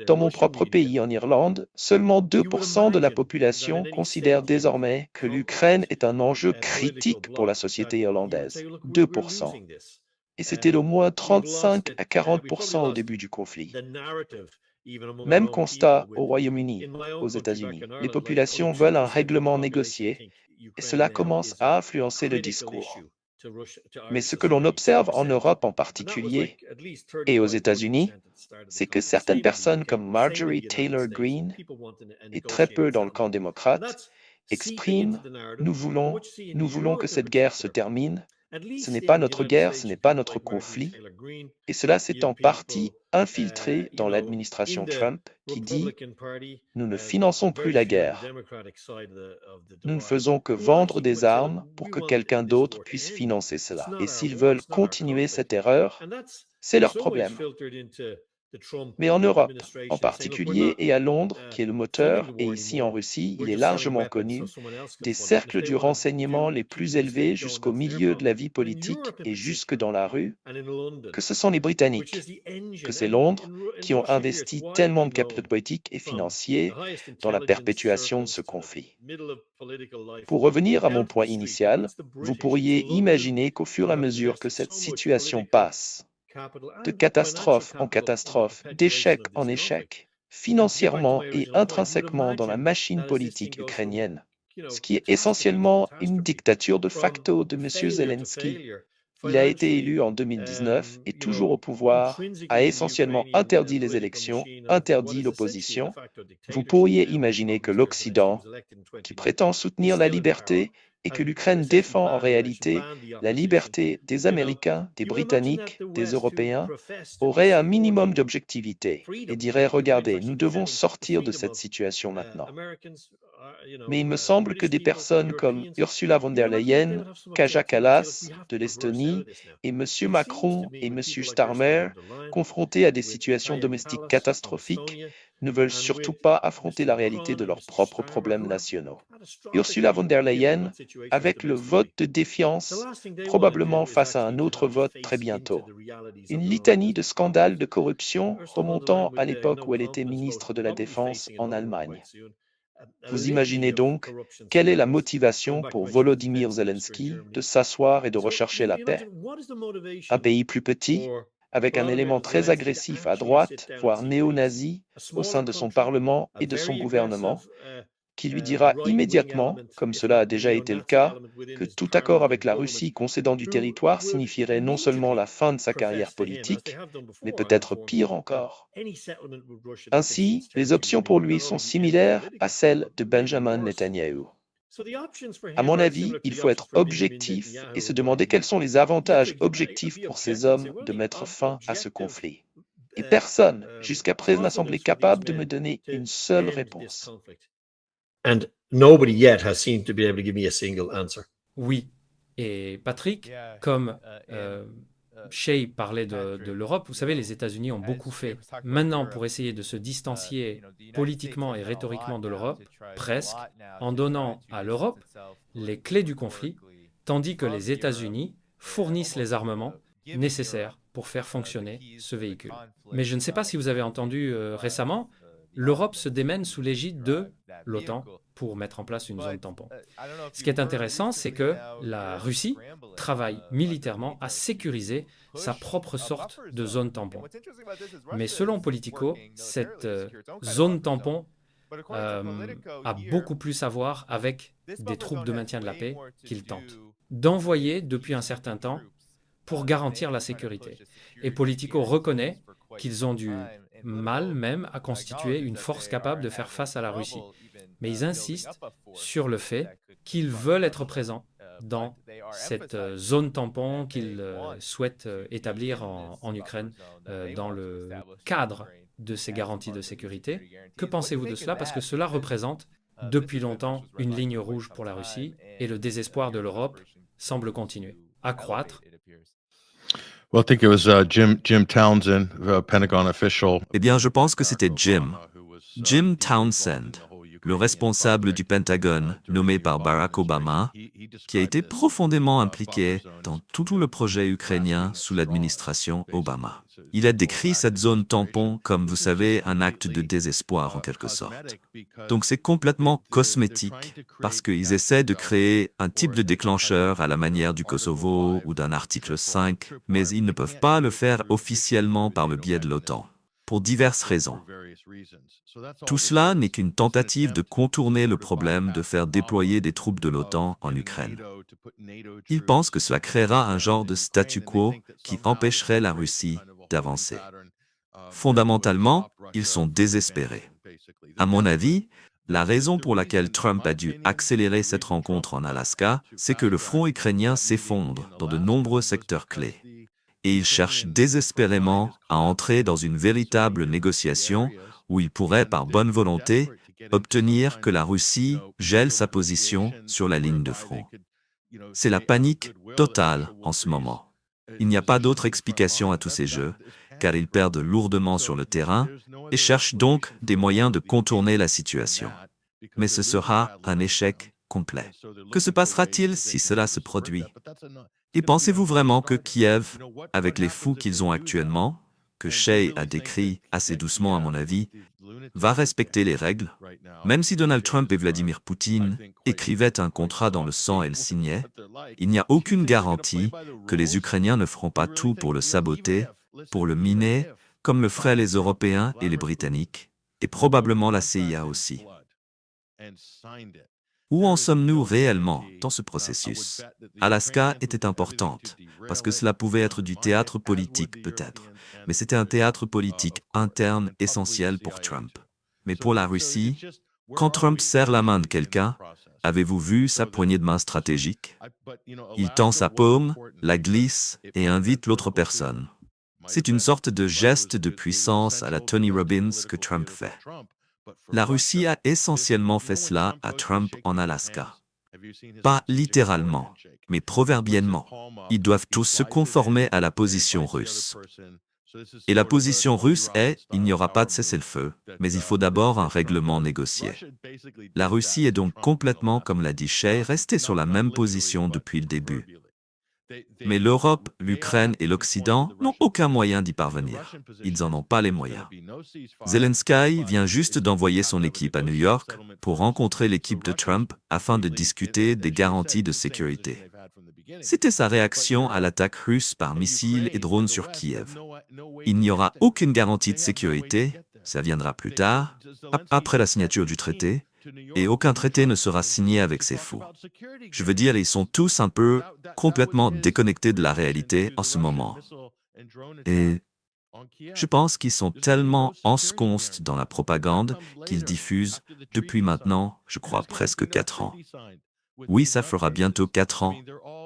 Dans mon propre pays, en Irlande, seulement 2% de la population considère désormais que l'Ukraine est un enjeu critique pour la société irlandaise. 2%. Et c'était au moins 35 à 40% au début du conflit. Même constat au Royaume-Uni, aux États-Unis. Les populations veulent un règlement négocié et cela commence à influencer le discours. Mais ce que l'on observe en Europe en particulier et aux États-Unis, c'est que certaines personnes comme Marjorie Taylor Greene et très peu dans le camp démocrate expriment « nous voulons que cette guerre se termine, ce n'est pas notre guerre, ce n'est pas notre conflit ». Et cela s'est en partie infiltré dans l'administration Trump qui dit « nous ne finançons plus la guerre. Nous ne faisons que vendre des armes pour que quelqu'un d'autre puisse financer cela. Et s'ils veulent continuer cette erreur, c'est leur problème. » Mais en Europe, en particulier, et à Londres, qui est le moteur, et ici en Russie, il est largement connu, des cercles du renseignement les plus élevés jusqu'au milieu de la vie politique et jusque dans la rue, que ce sont les Britanniques, que c'est Londres qui ont investi tellement de capital politique et financier dans la perpétuation de ce conflit. Pour revenir à mon point initial, vous pourriez imaginer qu'au fur et à mesure que cette situation passe, de catastrophe en catastrophe, d'échec en échec, financièrement et intrinsèquement dans la machine politique ukrainienne, ce qui est essentiellement une dictature de facto de M. Zelensky. Il a été élu en 2019 et toujours au pouvoir, a essentiellement interdit les élections, interdit l'opposition. Vous pourriez imaginer que l'Occident, qui prétend soutenir la liberté, et que l'Ukraine défend en réalité la liberté des Américains, des Britanniques, des Européens, aurait un minimum d'objectivité et dirait « Regardez, nous devons sortir de cette situation maintenant ». Mais il me semble que des personnes comme Ursula von der Leyen, Kaja Kallas de l'Estonie et M. Macron et M. Starmer, confrontés à des situations domestiques catastrophiques, ne veulent surtout pas affronter la réalité de leurs propres problèmes nationaux. Ursula von der Leyen, avec le vote de défiance, probablement face à un autre vote très bientôt. Une litanie de scandales de corruption remontant à l'époque où elle était ministre de la Défense en Allemagne. Vous imaginez donc quelle est la motivation pour Volodymyr Zelensky de s'asseoir et de rechercher la paix? Un pays plus petit, avec un élément très agressif à droite, voire néo-nazi, au sein de son Parlement et de son gouvernement, qui lui dira immédiatement, comme cela a déjà été le cas, que tout accord avec la Russie concédant du territoire signifierait non seulement la fin de sa carrière politique, mais peut-être pire encore. Ainsi, les options pour lui sont similaires à celles de Benjamin Netanyahu. À mon avis, il faut être objectif et se demander quels sont les avantages objectifs pour ces hommes de mettre fin à ce conflit. Et personne, jusqu'à présent, n'a semblé capable de me donner une seule réponse. And nobody yet has seemed to be able to give me a single answer. Oui. Et Patrick, comme Shay parlait de l'Europe, vous savez, les États-Unis ont beaucoup fait. Maintenant, pour essayer de se distancier politiquement et rhétoriquement de l'Europe, presque, en donnant à l'Europe les clés du conflit, tandis que les États-Unis fournissent les armements nécessaires pour faire fonctionner ce véhicule. Mais je ne sais pas si vous avez entendu récemment, l'Europe se démène sous l'égide de l'OTAN pour mettre en place une zone tampon. Ce qui est intéressant, c'est que la Russie travaille militairement à sécuriser sa propre sorte de zone tampon. Mais selon Politico, cette zone tampon a beaucoup plus à voir avec des troupes de maintien de la paix qu'il tente d'envoyer depuis un certain temps pour garantir la sécurité. Et Politico reconnaît qu'ils ont du mal même à constituer une force capable de faire face à la Russie. Mais ils insistent sur le fait qu'ils veulent être présents dans cette zone tampon qu'ils souhaitent établir en Ukraine dans le cadre de ces garanties de sécurité. Que pensez-vous de cela? Parce que cela représente depuis longtemps une ligne rouge pour la Russie et le désespoir de l'Europe semble continuer à croître. Well, I think it was Jim Townsend, Pentagon official. Eh bien, je pense que c'était Jim Townsend, le responsable du Pentagone nommé par Barack Obama, qui a été profondément impliqué dans tout le projet ukrainien sous l'administration Obama. Il a décrit cette zone tampon comme, vous savez, un acte de désespoir en quelque sorte. Donc c'est complètement cosmétique parce qu'ils essaient de créer un type de déclencheur à la manière du Kosovo ou d'un article 5, mais ils ne peuvent pas le faire officiellement par le biais de l'OTAN, pour diverses raisons. Tout cela n'est qu'une tentative de contourner le problème de faire déployer des troupes de l'OTAN en Ukraine. Ils pensent que cela créera un genre de statu quo qui empêcherait la Russie d'avancer. Fondamentalement, ils sont désespérés. À mon avis, la raison pour laquelle Trump a dû accélérer cette rencontre en Alaska, c'est que le front ukrainien s'effondre dans de nombreux secteurs clés. Et il cherche désespérément à entrer dans une véritable négociation où il pourrait, par bonne volonté, obtenir que la Russie gèle sa position sur la ligne de front. C'est la panique totale en ce moment. Il n'y a pas d'autre explication à tous ces jeux, car ils perdent lourdement sur le terrain et cherchent donc des moyens de contourner la situation. Mais ce sera un échec complet. Que se passera-t-il si cela se produit? Et pensez-vous vraiment que Kiev, avec les fous qu'ils ont actuellement, que Shea a décrit assez doucement à mon avis, va respecter les règles? Même si Donald Trump et Vladimir Poutine écrivaient un contrat dans le sang et le signaient, il n'y a aucune garantie que les Ukrainiens ne feront pas tout pour le saboter, pour le miner, comme le feraient les Européens et les Britanniques, et probablement la CIA aussi. Où en sommes-nous réellement dans ce processus? Alaska était importante, parce que cela pouvait être du théâtre politique peut-être, mais c'était un théâtre politique interne essentiel pour Trump. Mais pour la Russie, quand Trump serre la main de quelqu'un, avez-vous vu sa poignée de main stratégique? Il tend sa paume, la glisse et invite l'autre personne. C'est une sorte de geste de puissance à la Tony Robbins que Trump fait. La Russie a essentiellement fait cela à Trump en Alaska. Pas littéralement, mais proverbiellement. Ils doivent tous se conformer à la position russe. Et la position russe est « il n'y aura pas de cessez-le-feu, mais il faut d'abord un règlement négocié ». La Russie est donc complètement, comme l'a dit Shea, restée sur la même position depuis le début. Mais l'Europe, l'Ukraine et l'Occident n'ont aucun moyen d'y parvenir. Ils n'en ont pas les moyens. Zelensky vient juste d'envoyer son équipe à New York pour rencontrer l'équipe de Trump afin de discuter des garanties de sécurité. C'était sa réaction à l'attaque russe par missiles et drones sur Kiev. Il n'y aura aucune garantie de sécurité, ça viendra plus tard, après la signature du traité, et aucun traité ne sera signé avec ces fous. Je veux dire, ils sont tous un peu complètement déconnectés de la réalité en ce moment. Et je pense qu'ils sont tellement ensconcés dans la propagande qu'ils diffusent depuis maintenant, je crois, presque 4 ans. Oui, ça fera bientôt 4 ans,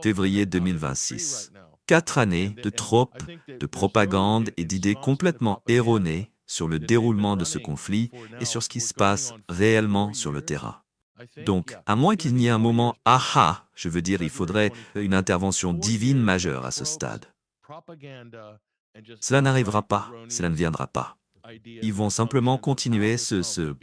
février 2026. 4 années de tropes, de propagande et d'idées complètement erronées sur le déroulement de ce conflit et sur ce qui se passe réellement sur le terrain. Donc, à moins qu'il n'y ait un moment « aha », je veux dire, il faudrait une intervention divine majeure à ce stade. Cela n'arrivera pas, cela ne viendra pas. Ils vont simplement continuer ce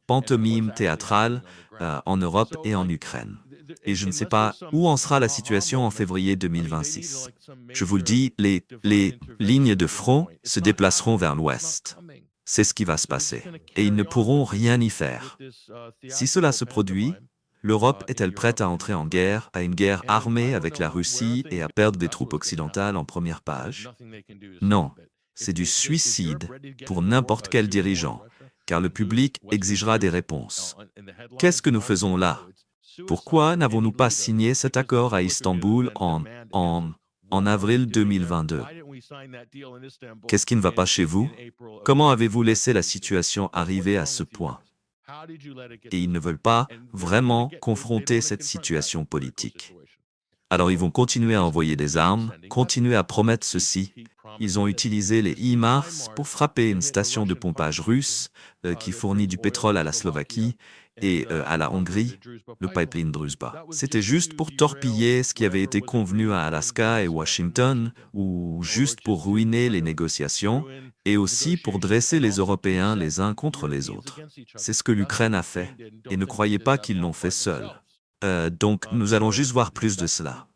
pantomime théâtral en Europe et en Ukraine. Et je ne sais pas où en sera la situation en février 2026. Je vous le dis, les lignes de front se déplaceront vers l'ouest. C'est ce qui va se passer. Et ils ne pourront rien y faire. Si cela se produit, l'Europe est-elle prête à entrer en guerre, à une guerre armée avec la Russie et à perdre des troupes occidentales en première page? Non, c'est du suicide pour n'importe quel dirigeant, car le public exigera des réponses. Qu'est-ce que nous faisons là? Pourquoi n'avons-nous pas signé cet accord à Istanbul en avril 2022? Qu'est-ce qui ne va pas chez vous? Comment avez-vous laissé la situation arriver à ce point? Et ils ne veulent pas vraiment confronter cette situation politique. Alors ils vont continuer à envoyer des armes, continuer à promettre ceci. Ils ont utilisé les HIMARS pour frapper une station de pompage russe qui fournit du pétrole à la Slovaquie et à la Hongrie, le pipeline Druzhba. C'était juste pour torpiller ce qui avait été convenu à Alaska et Washington, ou juste pour ruiner les négociations, et aussi pour dresser les Européens les uns contre les autres. C'est ce que l'Ukraine a fait, et ne croyez pas qu'ils l'ont fait seuls. Donc nous allons juste voir plus de cela.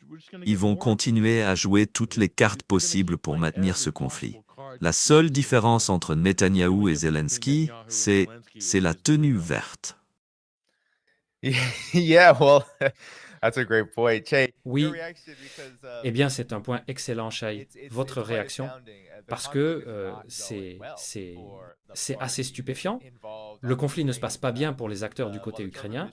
Ils vont continuer à jouer toutes les cartes possibles pour maintenir ce conflit. La seule différence entre Netanyahou et Zelensky, c'est la tenue verte. Yeah, well, that's a great point. Che, oui, eh bien c'est un point excellent, Shai. Votre réaction, parce que c'est assez stupéfiant. Le conflit ne se passe pas bien pour les acteurs du côté ukrainien,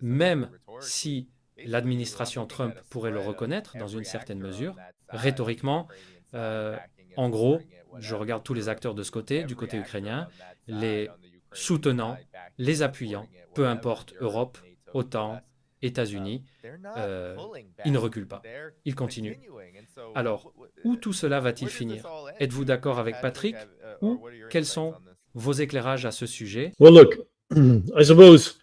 même si l'administration Trump pourrait le reconnaître dans une certaine mesure, rhétoriquement. En gros, je regarde tous les acteurs de ce côté, du côté ukrainien, les soutenant, les appuyant, peu importe Europe, OTAN, États-Unis, ils ne reculent pas, ils continuent. Alors, où tout cela va-t-il finir? Êtes-vous d'accord avec Patrick? Ou quels sont vos éclairages à ce sujet? Well, look, I suppose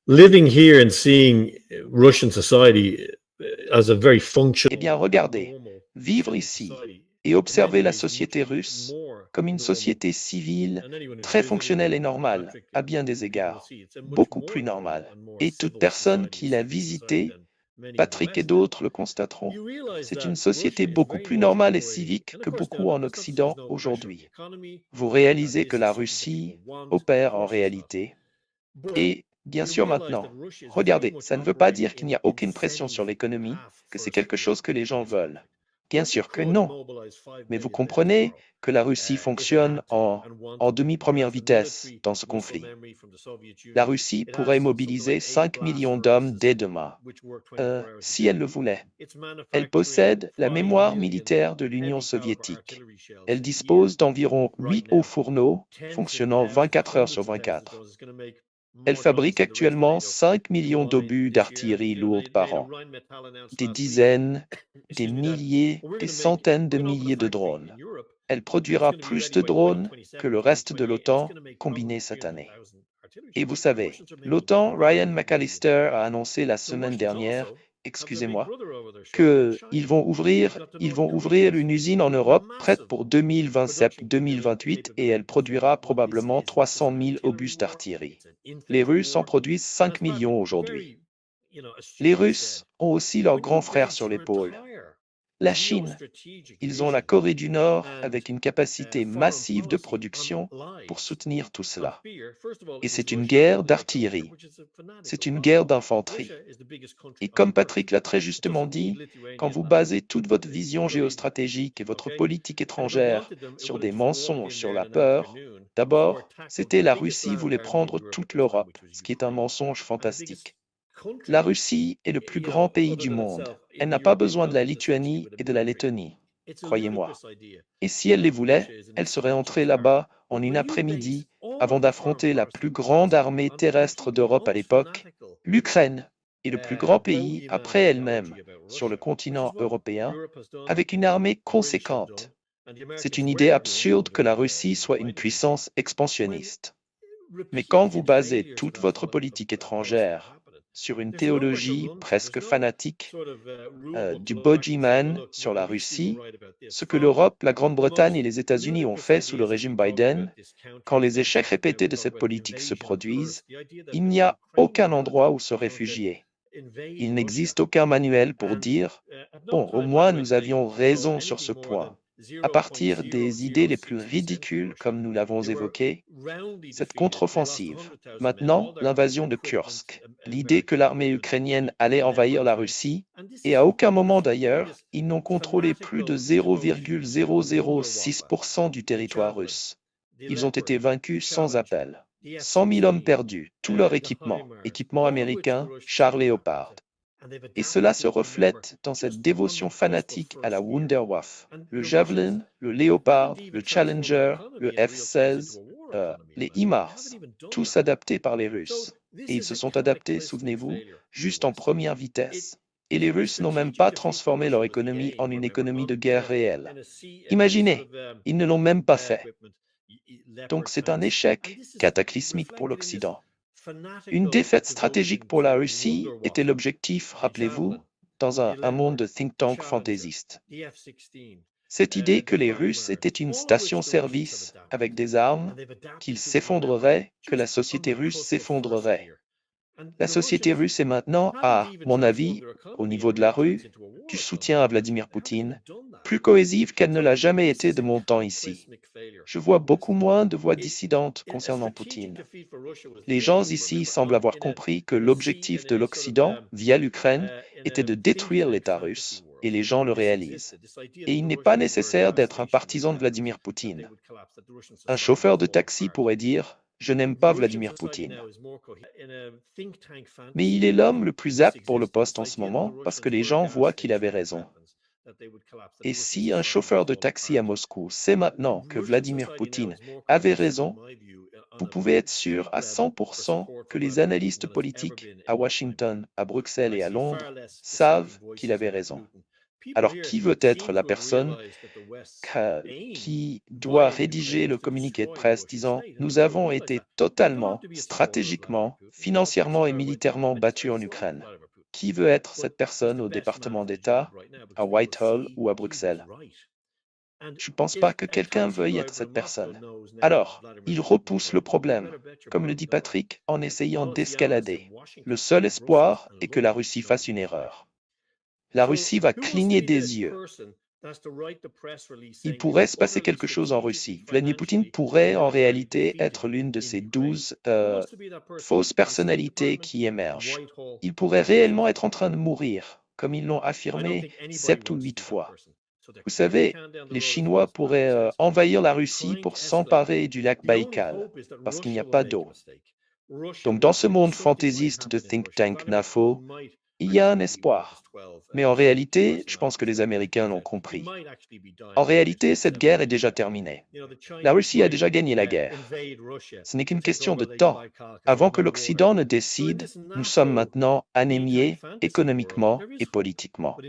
living here and seeing Russian society as a very functional. Eh bien, regardez, vivre ici et observer la société russe comme une société civile très fonctionnelle et normale, à bien des égards, beaucoup plus normale. Et toute personne qui l'a visitée, Patrick et d'autres le constateront, c'est une société beaucoup plus normale et civique que beaucoup en Occident aujourd'hui. Vous réalisez que la Russie opère en réalité. Et bien sûr maintenant, regardez, ça ne veut pas dire qu'il n'y a aucune pression sur l'économie, que c'est quelque chose que les gens veulent. Bien sûr que non. Mais vous comprenez que la Russie fonctionne en demi-première vitesse dans ce conflit. La Russie pourrait mobiliser 5 millions d'hommes dès demain, si elle le voulait. Elle possède la mémoire militaire de l'Union soviétique. Elle dispose d'environ 8 hauts fourneaux fonctionnant 24 heures sur 24. Elle fabrique actuellement 5 millions d'obus d'artillerie lourde par an, des dizaines, des milliers, des centaines de milliers de drones. Elle produira plus de drones que le reste de l'OTAN combiné cette année. Et vous savez, l'OTAN, Ryan McAllister a annoncé la semaine dernière, qu'ils vont ouvrir une usine en Europe prête pour 2027-2028 et elle produira probablement 300 000 obus d'artillerie. Les Russes en produisent 5 millions aujourd'hui. Les Russes ont aussi leurs grands frères sur l'épaule. La Chine, ils ont la Corée du Nord avec une capacité massive de production pour soutenir tout cela. Et c'est une guerre d'artillerie, c'est une guerre d'infanterie. Et comme Patrick l'a très justement dit, quand vous basez toute votre vision géostratégique et votre politique étrangère sur des mensonges, sur la peur, d'abord, c'était la Russie voulait prendre toute l'Europe, ce qui est un mensonge fantastique. La Russie est le plus grand pays du monde. Elle n'a pas besoin de la Lituanie et de la Lettonie, croyez-moi. Et si elle les voulait, elle serait entrée là-bas en une après-midi avant d'affronter la plus grande armée terrestre d'Europe à l'époque. L'Ukraine est le plus grand pays après elle-même sur le continent européen, avec une armée conséquente. C'est une idée absurde que la Russie soit une puissance expansionniste. Mais quand vous basez toute votre politique étrangère sur une théologie presque fanatique du boogeyman sur la Russie, ce que l'Europe, la Grande-Bretagne et les États-Unis ont fait sous le régime Biden. Quand les échecs répétés de cette politique se produisent, il n'y a aucun endroit où se réfugier. Il n'existe aucun manuel pour dire « Bon, au moins nous avions raison sur ce point ». À partir des idées les plus ridicules, comme nous l'avons évoqué, cette contre-offensive, maintenant l'invasion de Kursk, l'idée que l'armée ukrainienne allait envahir la Russie, et à aucun moment d'ailleurs, ils n'ont contrôlé plus de 0,006% du territoire russe. Ils ont été vaincus sans appel. 100 000 hommes perdus, tout leur équipement américain, chars Léopard. Et cela se reflète dans cette dévotion fanatique à la Wunderwaffe, le Javelin, le Léopard, le Challenger, le F-16, les HIMARS, tous adaptés par les Russes. Et ils se sont adaptés, souvenez-vous, juste en première vitesse. Et les Russes n'ont même pas transformé leur économie en une économie de guerre réelle. Imaginez, ils ne l'ont même pas fait. Donc c'est un échec cataclysmique pour l'Occident. Une défaite stratégique pour la Russie était l'objectif, rappelez-vous, dans un monde de think tank fantaisiste. Cette idée que les Russes étaient une station-service avec des armes, qu'ils s'effondreraient, que la société russe s'effondrerait. La société russe est maintenant, à mon avis, au niveau de la rue, du soutien à Vladimir Poutine, plus cohésive qu'elle ne l'a jamais été de mon temps ici. Je vois beaucoup moins de voix dissidentes concernant Poutine. Les gens ici semblent avoir compris que l'objectif de l'Occident, via l'Ukraine, était de détruire l'État russe, et les gens le réalisent. Et il n'est pas nécessaire d'être un partisan de Vladimir Poutine. Un chauffeur de taxi pourrait dire « Je n'aime pas Vladimir Poutine ». Mais il est l'homme le plus apte pour le poste en ce moment parce que les gens voient qu'il avait raison. Et si un chauffeur de taxi à Moscou sait maintenant que Vladimir Poutine avait raison, vous pouvez être sûr à 100% que les analystes politiques à Washington, à Bruxelles et à Londres savent qu'il avait raison. Alors, qui veut être la personne qui doit rédiger le communiqué de presse disant « Nous avons été totalement, stratégiquement, financièrement et militairement battus en Ukraine ». Qui veut être cette personne au département d'État, à Whitehall ou à Bruxelles? Je ne pense pas que quelqu'un veuille être cette personne. Alors, il repousse le problème, comme le dit Patrick, en essayant d'escalader. Le seul espoir est que la Russie fasse une erreur. La Russie va cligner des yeux. Il pourrait se passer quelque chose en Russie. Vladimir Poutine pourrait en réalité être l'une de ces 12 fausses personnalités qui émergent. Il pourrait réellement être en train de mourir, comme ils l'ont affirmé 7 ou 8 fois. Vous savez, les Chinois pourraient envahir la Russie pour s'emparer du lac Baïkal, parce qu'il n'y a pas d'eau. Donc dans ce monde fantaisiste de think tank NAFO, il y a un espoir. Mais en réalité, je pense que les Américains l'ont compris. En réalité, cette guerre est déjà terminée. La Russie a déjà gagné la guerre. Ce n'est qu'une question de temps. Avant que l'Occident ne décide, nous sommes maintenant anémiés économiquement et politiquement.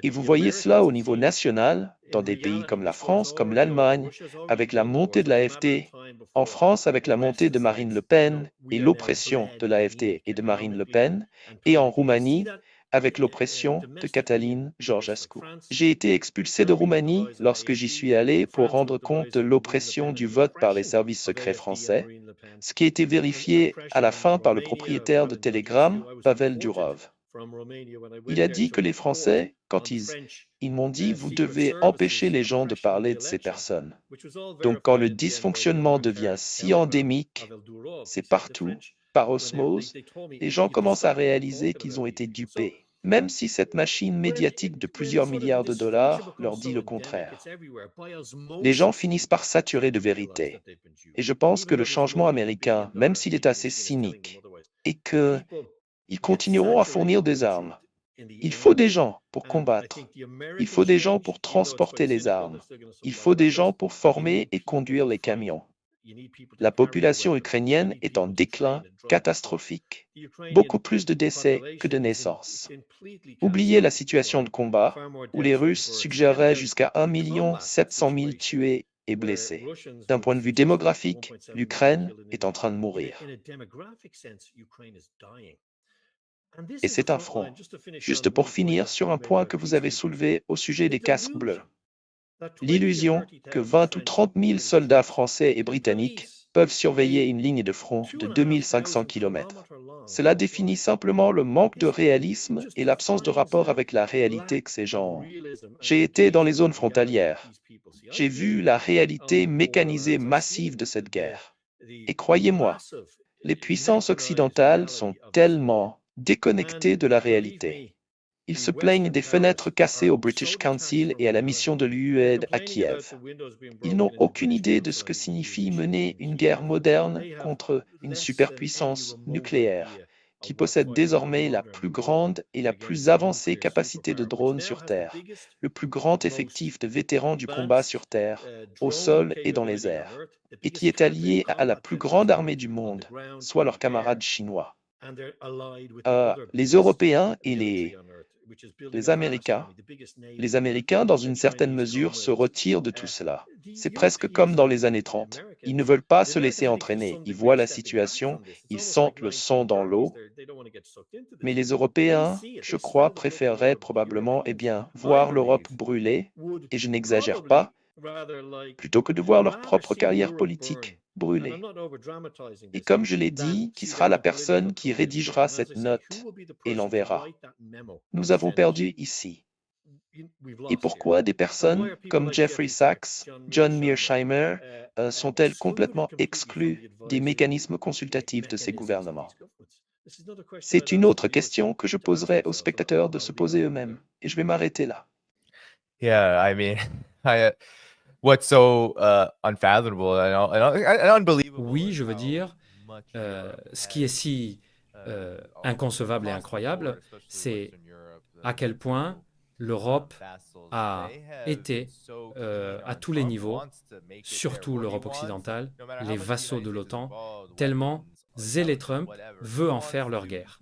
Et vous voyez cela au niveau national, dans des pays comme la France, comme l'Allemagne, avec la montée de l'AfD, en France avec la montée de Marine Le Pen et l'oppression de l'AfD et de Marine Le Pen, et en Roumanie avec l'oppression de Cătălin Georgescu. J'ai été expulsé de Roumanie lorsque j'y suis allé pour rendre compte de l'oppression du vote par les services secrets français, ce qui a été vérifié à la fin par le propriétaire de Telegram, Pavel Durov. Il a dit que les Français, quand ils m'ont dit « vous devez empêcher les gens de parler de ces personnes ». Donc quand le dysfonctionnement devient si endémique, c'est partout, par osmose, les gens commencent à réaliser qu'ils ont été dupés, même si cette machine médiatique de plusieurs milliards de dollars leur dit le contraire. Les gens finissent par saturer de vérité. Et je pense que le changement américain, même s'il est assez cynique, est que ils continueront à fournir des armes. Il faut des gens pour combattre. Il faut des gens pour transporter les armes. Il faut des gens pour former et conduire les camions. La population ukrainienne est en déclin catastrophique. Beaucoup plus de décès que de naissances. Oubliez la situation de combat, où les Russes suggéraient jusqu'à 1 700 000 tués et blessés. D'un point de vue démographique, l'Ukraine est en train de mourir. Et c'est un front. Juste pour finir sur un point que vous avez soulevé au sujet des casques bleus. L'illusion que 20 ou 30 000 soldats français et britanniques peuvent surveiller une ligne de front de 2500 km. Cela définit simplement le manque de réalisme et l'absence de rapport avec la réalité que ces gens ont. J'ai été dans les zones frontalières. J'ai vu la réalité mécanisée massive de cette guerre. Et croyez-moi, les puissances occidentales sont tellement déconnectées de la réalité. Ils se plaignent des fenêtres cassées au British Council et à la mission de l'UE à Kiev. Ils n'ont aucune idée de ce que signifie mener une guerre moderne contre une superpuissance nucléaire qui possède désormais la plus grande et la plus avancée capacité de drones sur Terre, le plus grand effectif de vétérans du combat sur Terre, au sol et dans les airs, et qui est allié à la plus grande armée du monde, soit leurs camarades chinois. Les Européens et les Américains, dans une certaine mesure, se retirent de tout cela. C'est presque comme dans les années 30. Ils ne veulent pas se laisser entraîner. Ils voient la situation, ils sentent le sang dans l'eau. Mais les Européens, je crois, préféreraient probablement voir l'Europe brûler, et je n'exagère pas, plutôt que de voir leur propre carrière politique brûler. Et comme je l'ai dit, qui sera la personne qui rédigera cette note et l'enverra? Nous avons perdu ici. Et pourquoi des personnes comme Jeffrey Sachs, John Mearsheimer sont-elles complètement exclues des mécanismes consultatifs de ces gouvernements? C'est une autre question que je poserai aux spectateurs de se poser eux-mêmes. Et je vais m'arrêter là. Yeah, I mean, what's so unfathomable and unbelievable. Oui, je veux dire, ce qui est si inconcevable et incroyable, c'est à quel point l'Europe a été, à tous les niveaux, surtout l'Europe occidentale, les vassaux de l'OTAN, tellement zélé Trump veut en faire leur guerre.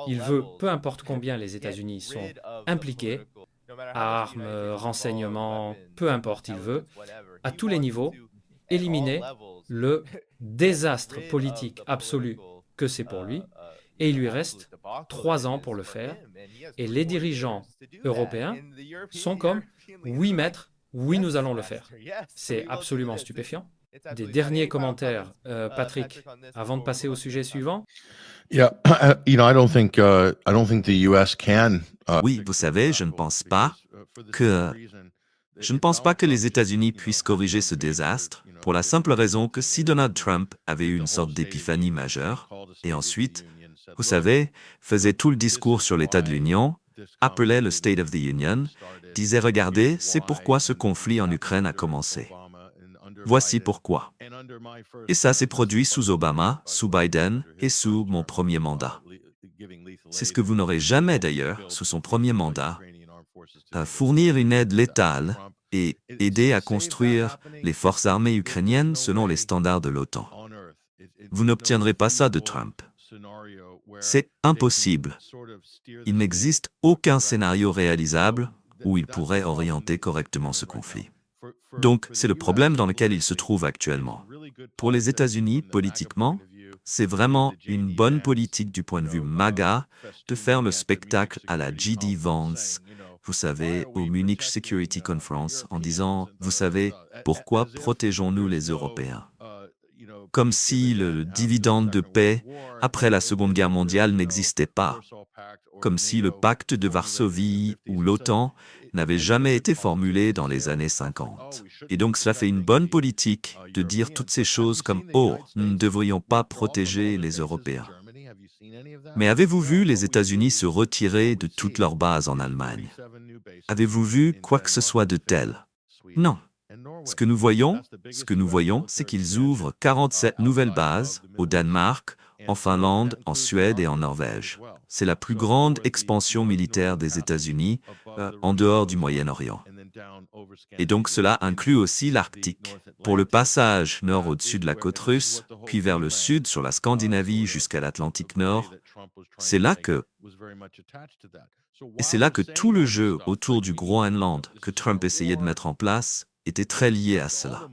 Il veut, peu importe combien les États-Unis sont impliqués, armes, renseignements, peu importe, il veut, à tous les niveaux, éliminer le désastre politique absolu que c'est pour lui, et il lui reste 3 ans pour le faire, et les dirigeants européens sont comme « oui maître, oui nous allons le faire ». C'est absolument stupéfiant. Des derniers commentaires, Patrick, avant de passer au sujet suivant. Yeah, I don't think the US can. Oui, vous savez, je ne pense pas que les États-Unis puissent corriger ce désastre, pour la simple raison que si Donald Trump avait eu une sorte d'épiphanie majeure, et ensuite, vous savez, faisait tout le discours sur l'état de l'Union, appelait le State of the Union, disait « Regardez, c'est pourquoi ce conflit en Ukraine a commencé. Voici pourquoi. » Et ça s'est produit sous Obama, sous Biden et sous mon premier mandat. C'est ce que vous n'aurez jamais d'ailleurs sous son premier mandat, fournir une aide létale et aider à construire les forces armées ukrainiennes selon les standards de l'OTAN. Vous n'obtiendrez pas ça de Trump. C'est impossible. Il n'existe aucun scénario réalisable où il pourrait orienter correctement ce conflit. Donc, c'est le problème dans lequel il se trouve actuellement. Pour les États-Unis, politiquement, c'est vraiment une bonne politique du point de vue MAGA de faire le spectacle à la J.D. Vance, vous savez, au Munich Security Conference, en disant, vous savez, pourquoi protégeons-nous les Européens? Comme si le dividende de paix après la Seconde Guerre mondiale n'existait pas. Comme si le pacte de Varsovie ou l'OTAN n'avait jamais été formulé dans les années 50. Et donc cela fait une bonne politique de dire toutes ces choses comme « Oh, nous ne devrions pas protéger les Européens ». Mais avez-vous vu les États-Unis se retirer de toutes leurs bases en Allemagne? Avez-vous vu quoi que ce soit de tel? Non. Ce que nous voyons, c'est qu'ils ouvrent 47 nouvelles bases au Danemark, en Finlande, en Suède et en Norvège. C'est la plus grande expansion militaire des États-Unis en dehors du Moyen-Orient. Et donc cela inclut aussi l'Arctique. Pour le passage nord au-dessus de la côte russe, puis vers le sud sur la Scandinavie jusqu'à l'Atlantique Nord, c'est là que tout le jeu autour du Groenland que Trump essayait de mettre en place était très lié à cela.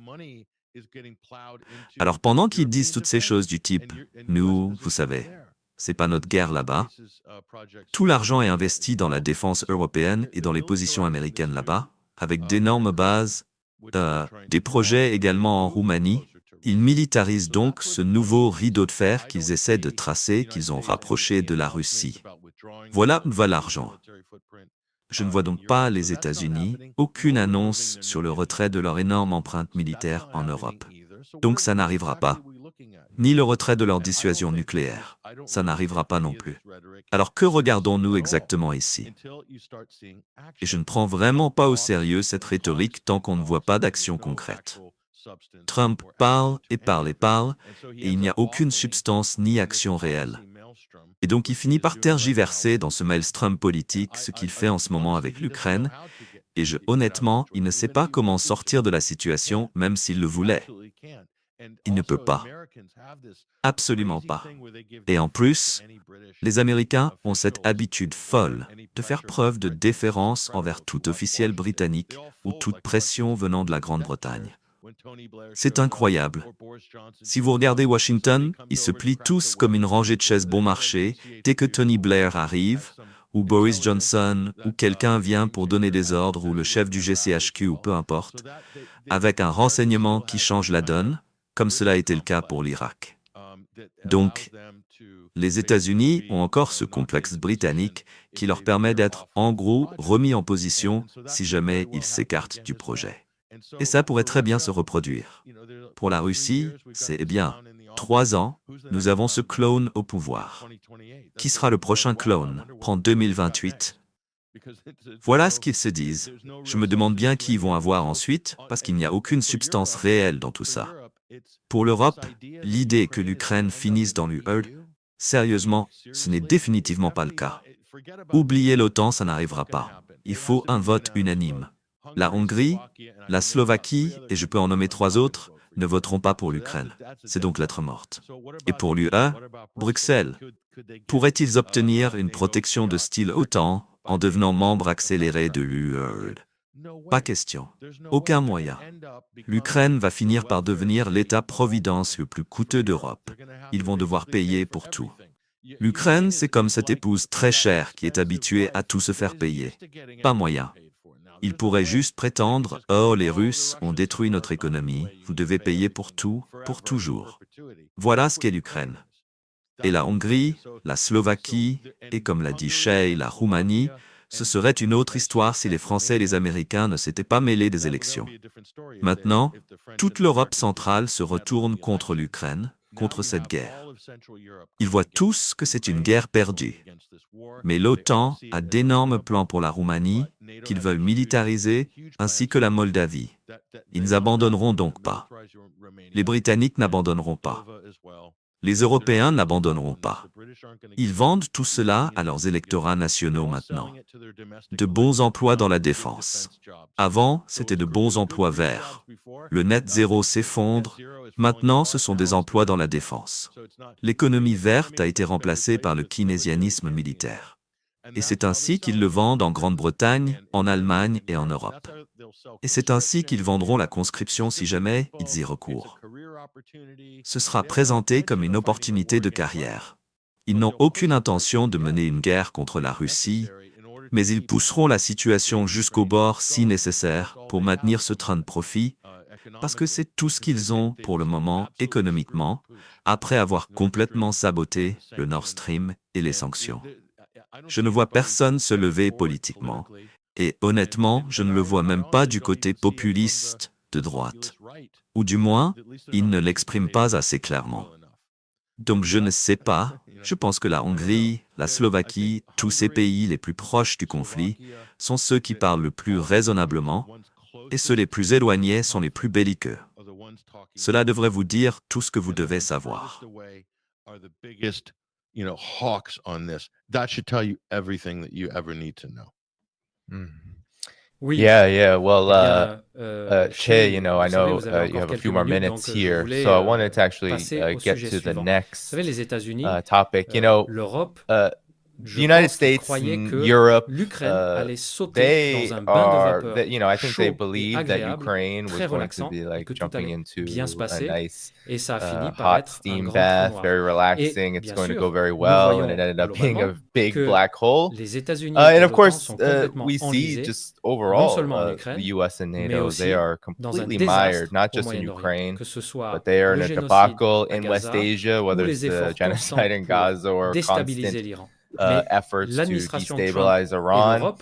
Alors pendant qu'ils disent toutes ces choses du type « nous, vous savez, c'est pas notre guerre là-bas », tout l'argent est investi dans la défense européenne et dans les positions américaines là-bas, avec d'énormes bases, des projets également en Roumanie. Ils militarisent donc ce nouveau rideau de fer qu'ils essaient de tracer, qu'ils ont rapproché de la Russie. Voilà où va l'argent. Je ne vois donc pas les États-Unis, aucune annonce sur le retrait de leur énorme empreinte militaire en Europe. Donc ça n'arrivera pas. Ni le retrait de leur dissuasion nucléaire. Ça n'arrivera pas non plus. Alors que regardons-nous exactement ici? Et je ne prends vraiment pas au sérieux cette rhétorique tant qu'on ne voit pas d'action concrète. Trump parle et parle et parle, et il n'y a aucune substance ni action réelle. Et donc il finit par tergiverser dans ce maelstrom politique, ce qu'il fait en ce moment avec l'Ukraine, et honnêtement, il ne sait pas comment sortir de la situation, même s'il le voulait. Il ne peut pas. Absolument pas. Et en plus, les Américains ont cette habitude folle de faire preuve de déférence envers tout officiel britannique ou toute pression venant de la Grande-Bretagne. C'est incroyable. Si vous regardez Washington, ils se plient tous comme une rangée de chaises bon marché dès que Tony Blair arrive, ou Boris Johnson, ou quelqu'un vient pour donner des ordres, ou le chef du GCHQ, ou peu importe, avec un renseignement qui change la donne, comme cela a été le cas pour l'Irak. Donc, les États-Unis ont encore ce complexe britannique qui leur permet d'être, en gros, remis en position si jamais ils s'écartent du projet. Et ça pourrait très bien se reproduire. Pour la Russie, c'est 3 ans, nous avons ce clone au pouvoir. Qui sera le prochain clone en 2028? Voilà ce qu'ils se disent. Je me demande bien qui ils vont avoir ensuite, parce qu'il n'y a aucune substance réelle dans tout ça. Pour l'Europe, l'idée que l'Ukraine finisse dans l'UE, sérieusement, ce n'est définitivement pas le cas. Oubliez l'OTAN, ça n'arrivera pas. Il faut un vote unanime. La Hongrie, la Slovaquie, et je peux en nommer 3 autres, ne voteront pas pour l'Ukraine. C'est donc lettre morte. Et pour l'UE, Bruxelles, pourraient-ils obtenir une protection de style OTAN en devenant membre accéléré de l'UE? Pas question. Aucun moyen. L'Ukraine va finir par devenir l'État-providence le plus coûteux d'Europe. Ils vont devoir payer pour tout. L'Ukraine, c'est comme cette épouse très chère qui est habituée à tout se faire payer. Pas moyen. Ils pourraient juste prétendre « Oh, les Russes ont détruit notre économie, vous devez payer pour tout, pour toujours. » Voilà ce qu'est l'Ukraine. Et la Hongrie, la Slovaquie, et comme l'a dit Shay, la Roumanie, ce serait une autre histoire si les Français et les Américains ne s'étaient pas mêlés des élections. Maintenant, toute l'Europe centrale se retourne contre l'Ukraine, contre cette guerre. Ils voient tous que c'est une guerre perdue. Mais l'OTAN a d'énormes plans pour la Roumanie, qu'ils veulent militariser, ainsi que la Moldavie. Ils n'abandonneront donc pas. Les Britanniques n'abandonneront pas. Les Européens n'abandonneront pas. Ils vendent tout cela à leurs électorats nationaux maintenant. De bons emplois dans la défense. Avant, c'était de bons emplois verts. Le net zéro s'effondre. Maintenant, ce sont des emplois dans la défense. L'économie verte a été remplacée par le keynésianisme militaire. Et c'est ainsi qu'ils le vendent en Grande-Bretagne, en Allemagne et en Europe. Et c'est ainsi qu'ils vendront la conscription si jamais ils y recourent. Ce sera présenté comme une opportunité de carrière. Ils n'ont aucune intention de mener une guerre contre la Russie, mais ils pousseront la situation jusqu'au bord si nécessaire pour maintenir ce train de profit, parce que c'est tout ce qu'ils ont pour le moment économiquement, après avoir complètement saboté le Nord Stream et les sanctions. Je ne vois personne se lever politiquement, et honnêtement, je ne le vois même pas du côté populiste de droite. Ou du moins, ils ne l'expriment pas assez clairement. Donc je ne sais pas, je pense que la Hongrie, la Slovaquie, tous ces pays les plus proches du conflit sont ceux qui parlent le plus raisonnablement, et ceux les plus éloignés sont les plus belliqueux. Cela devrait vous dire tout ce que vous devez savoir. Hawks on this. That should tell you everything that you ever need to know. Oui. Yeah. Well, Shay, I know you have a few more minutes here, so I wanted to actually get to the next les États-Unis, topic. l'Europe the United States and Europe, they are, I think they believe that Ukraine was going to be like jumping into a nice hot steam bath, very relaxing, it's going to go very well, and it ended up being a big black hole. And of course, we see just overall the US and NATO, they are completely mired, not just in Ukraine, but they are in a debacle in West Asia, whether it's the genocide in Gaza or constant efforts to destabilize Iran.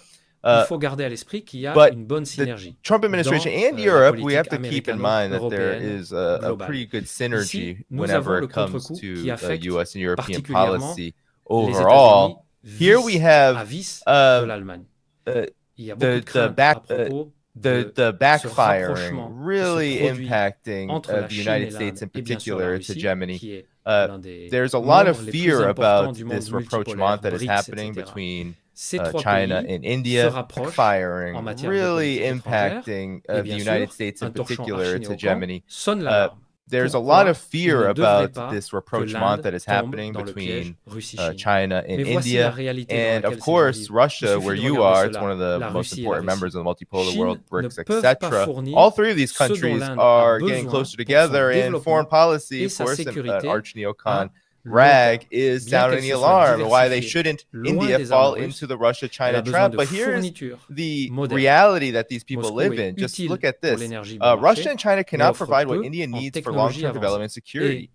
Il faut garder à l'esprit qu'il y a une bonne synergie. Trump administration and Europe, we have to keep in mind that there is a pretty good synergy whenever it comes to US and European policy overall. Here we have the backfiring really impacting the United States in particular, its hegemony. There's a lot of fear about this rapprochement that is happening between China and India, backfiring, really impacting the United States in particular, its hegemony. There's a lot of fear about this rapprochement that is happening between China and India, and of course Russia, where you are. It's one of the most important members of the multipolar world, BRICS, etc. All three of these countries are getting closer together in foreign policy. Of course, and arch neocon Rag is sounding the alarm why they shouldn't India fall into the Russia-China trap. But here's the reality that these people live in. Just look at this. Russia and China cannot provide what India needs for long-term development and security.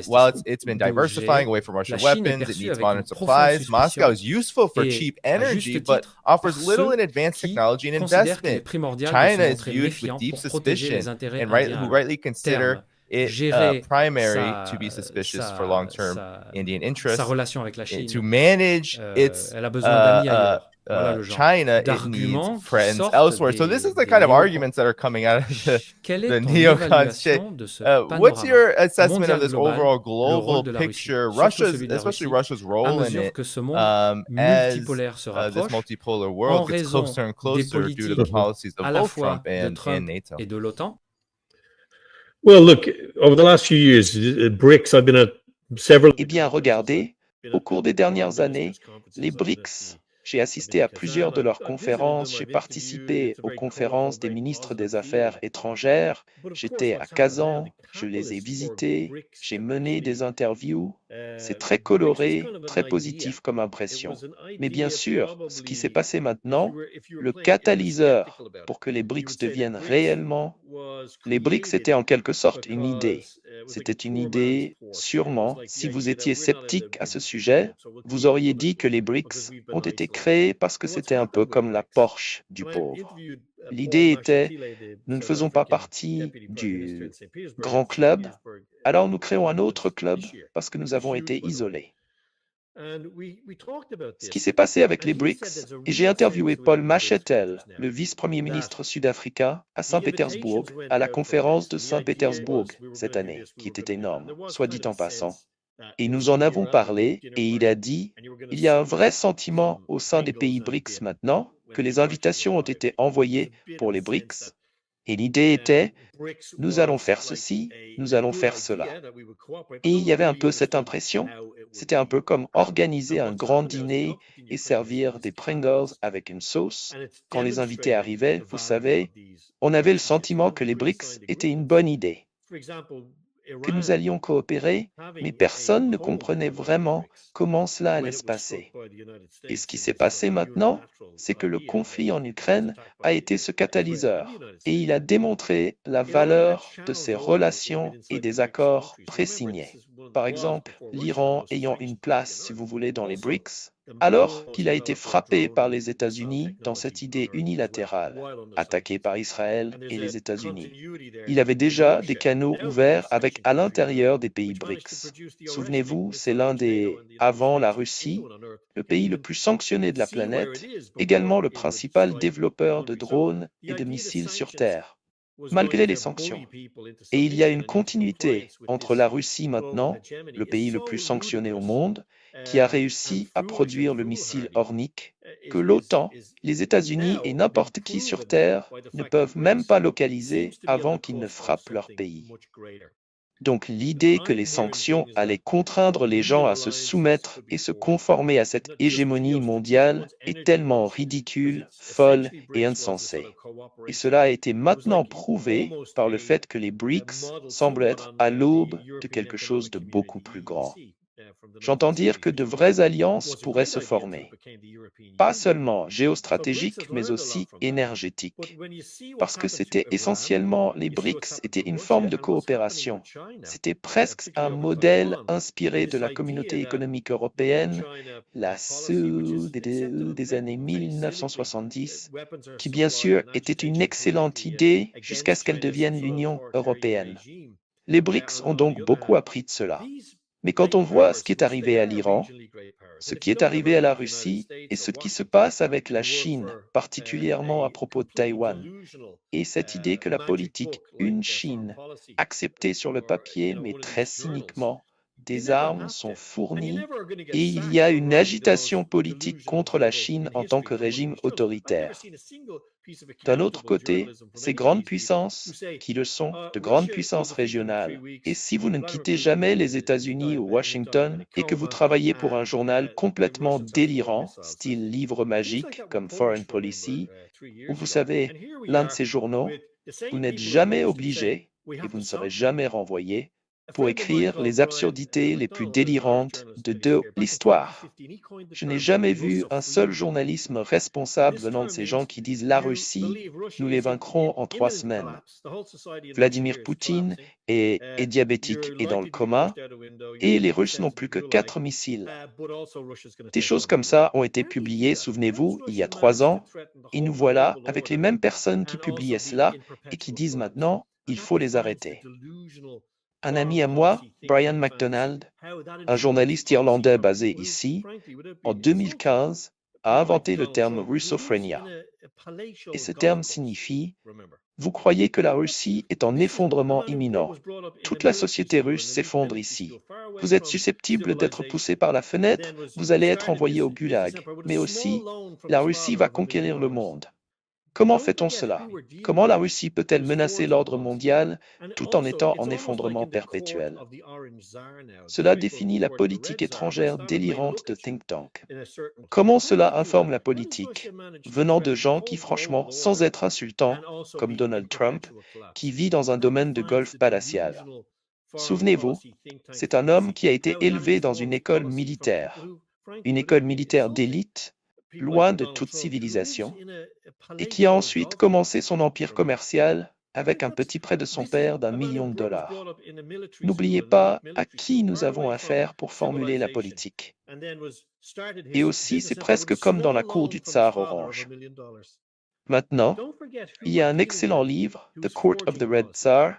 While it's been diversifying away from Russian weapons, it needs modern supplies. Moscow is useful for cheap energy, but offers little in advanced technology and investment. China is viewed with deep suspicion and who rightly consider it primary to be suspicious for long-term Indian interests. To manage its China, it needs friends elsewhere. So this is the kind of arguments that are coming out of the neocon shit. What's your assessment of this overall global picture, especially Russia's role in it, as this multipolar world gets closer and closer due to the policies of both Trump and NATO? Well, look, over the last few years, BRICS, I've been at several... Eh bien, regardez, au cours des dernières années, les BRICS, j'ai assisté à plusieurs de leurs conférences, j'ai participé aux conférences des ministres des Affaires étrangères, j'étais à Kazan, je les ai visités, j'ai mené des interviews. C'est très coloré, très positif comme impression. Mais bien sûr, ce qui s'est passé maintenant, le catalyseur pour que les BRICS deviennent réellement... Les BRICS étaient en quelque sorte une idée. C'était une idée, sûrement, si vous étiez sceptique à ce sujet, vous auriez dit que les BRICS ont été créés parce que c'était un peu comme la Porsche du pauvre. L'idée était, nous ne faisons pas partie du grand club, alors nous créons un autre club parce que nous avons été isolés. Ce qui s'est passé avec les BRICS, et j'ai interviewé Paul Machetel, le vice-premier ministre sud-africain, à Saint-Pétersbourg, à la conférence de Saint-Pétersbourg cette année, qui était énorme, soit dit en passant. Et nous en avons parlé, et il a dit, il y a un vrai sentiment au sein des pays BRICS maintenant, que les invitations ont été envoyées pour les BRICS. Et l'idée était, nous allons faire ceci, nous allons faire cela. Et il y avait un peu cette impression, c'était un peu comme organiser un grand dîner et servir des Pringles avec une sauce. Quand les invités arrivaient, vous savez, on avait le sentiment que les BRICS étaient une bonne idée, que nous allions coopérer, mais personne ne comprenait vraiment comment cela allait se passer. Et ce qui s'est passé maintenant, c'est que le conflit en Ukraine a été ce catalyseur, et il a démontré la valeur de ces relations et des accords pré-signés. Par exemple, l'Iran ayant une place, si vous voulez, dans les BRICS, alors qu'il a été frappé par les États-Unis dans cette idée unilatérale, attaqué par Israël et les États-Unis. Il avait déjà des canaux ouverts avec à l'intérieur des pays BRICS. Souvenez-vous, c'est l'un des, avant la Russie, le pays le plus sanctionné de la planète, également le principal développeur de drones et de missiles sur Terre, malgré les sanctions. Et il y a une continuité entre la Russie maintenant, le pays le plus sanctionné au monde, qui a réussi à produire le missile Ornik, que l'OTAN, les États-Unis et n'importe qui sur Terre ne peuvent même pas localiser avant qu'ils ne frappent leur pays. Donc l'idée que les sanctions allaient contraindre les gens à se soumettre et se conformer à cette hégémonie mondiale est tellement ridicule, folle et insensée. Et cela a été maintenant prouvé par le fait que les BRICS semblent être à l'aube de quelque chose de beaucoup plus grand. J'entends dire que de vraies alliances pourraient se former, pas seulement géostratégiques, mais aussi énergétiques, parce que c'était essentiellement, les BRICS étaient une forme de coopération. C'était presque un modèle inspiré de la communauté économique européenne, la CEE des années 1970, qui bien sûr était une excellente idée jusqu'à ce qu'elle devienne l'Union européenne. Les BRICS ont donc beaucoup appris de cela. Mais quand on voit ce qui est arrivé à l'Iran, ce qui est arrivé à la Russie et ce qui se passe avec la Chine, particulièrement à propos de Taïwan, et cette idée que la politique une Chine, acceptée sur le papier mais très cyniquement, des armes sont fournies et il y a une agitation politique contre la Chine en tant que régime autoritaire. D'un autre côté, ces grandes puissances, qui le sont, de grandes puissances régionales, et si vous ne quittez jamais les États-Unis ou Washington et que vous travaillez pour un journal complètement délirant, style livre magique comme Foreign Policy, où vous savez, l'un de ces journaux, vous n'êtes jamais obligé, et vous ne serez jamais renvoyé, pour écrire les absurdités les plus délirantes de l'histoire. Je n'ai jamais vu un seul journalisme responsable venant de ces gens qui disent « La Russie, nous les vaincrons en 3 semaines ». Vladimir Poutine est diabétique et dans le coma, et les Russes n'ont plus que 4 missiles. Des choses comme ça ont été publiées, souvenez-vous, il y a 3 ans, et nous voilà avec les mêmes personnes qui publiaient cela et qui disent maintenant « Il faut les arrêter ». Un ami à moi, Brian MacDonald, un journaliste irlandais basé ici, en 2015, a inventé le terme « russophrenia ». Et ce terme signifie « Vous croyez que la Russie est en effondrement imminent. Toute la société russe s'effondre ici. Vous êtes susceptible d'être poussé par la fenêtre, vous allez être envoyé au gulag. Mais aussi, la Russie va conquérir le monde. » Comment fait-on cela? Comment la Russie peut-elle menacer l'ordre mondial tout en étant en effondrement perpétuel? Cela définit la politique étrangère délirante de think tank. Comment cela informe la politique venant de gens qui, franchement, sans être insultants, comme Donald Trump, qui vit dans un domaine de golf palatial? Souvenez-vous, c'est un homme qui a été élevé dans une école militaire d'élite, loin de toute civilisation, et qui a ensuite commencé son empire commercial avec un petit prêt de son père d'1 million de dollars. N'oubliez pas à qui nous avons affaire pour formuler la politique. Et aussi, c'est presque comme dans la cour du tsar orange. Maintenant, il y a un excellent livre, The Court of the Red Tsar,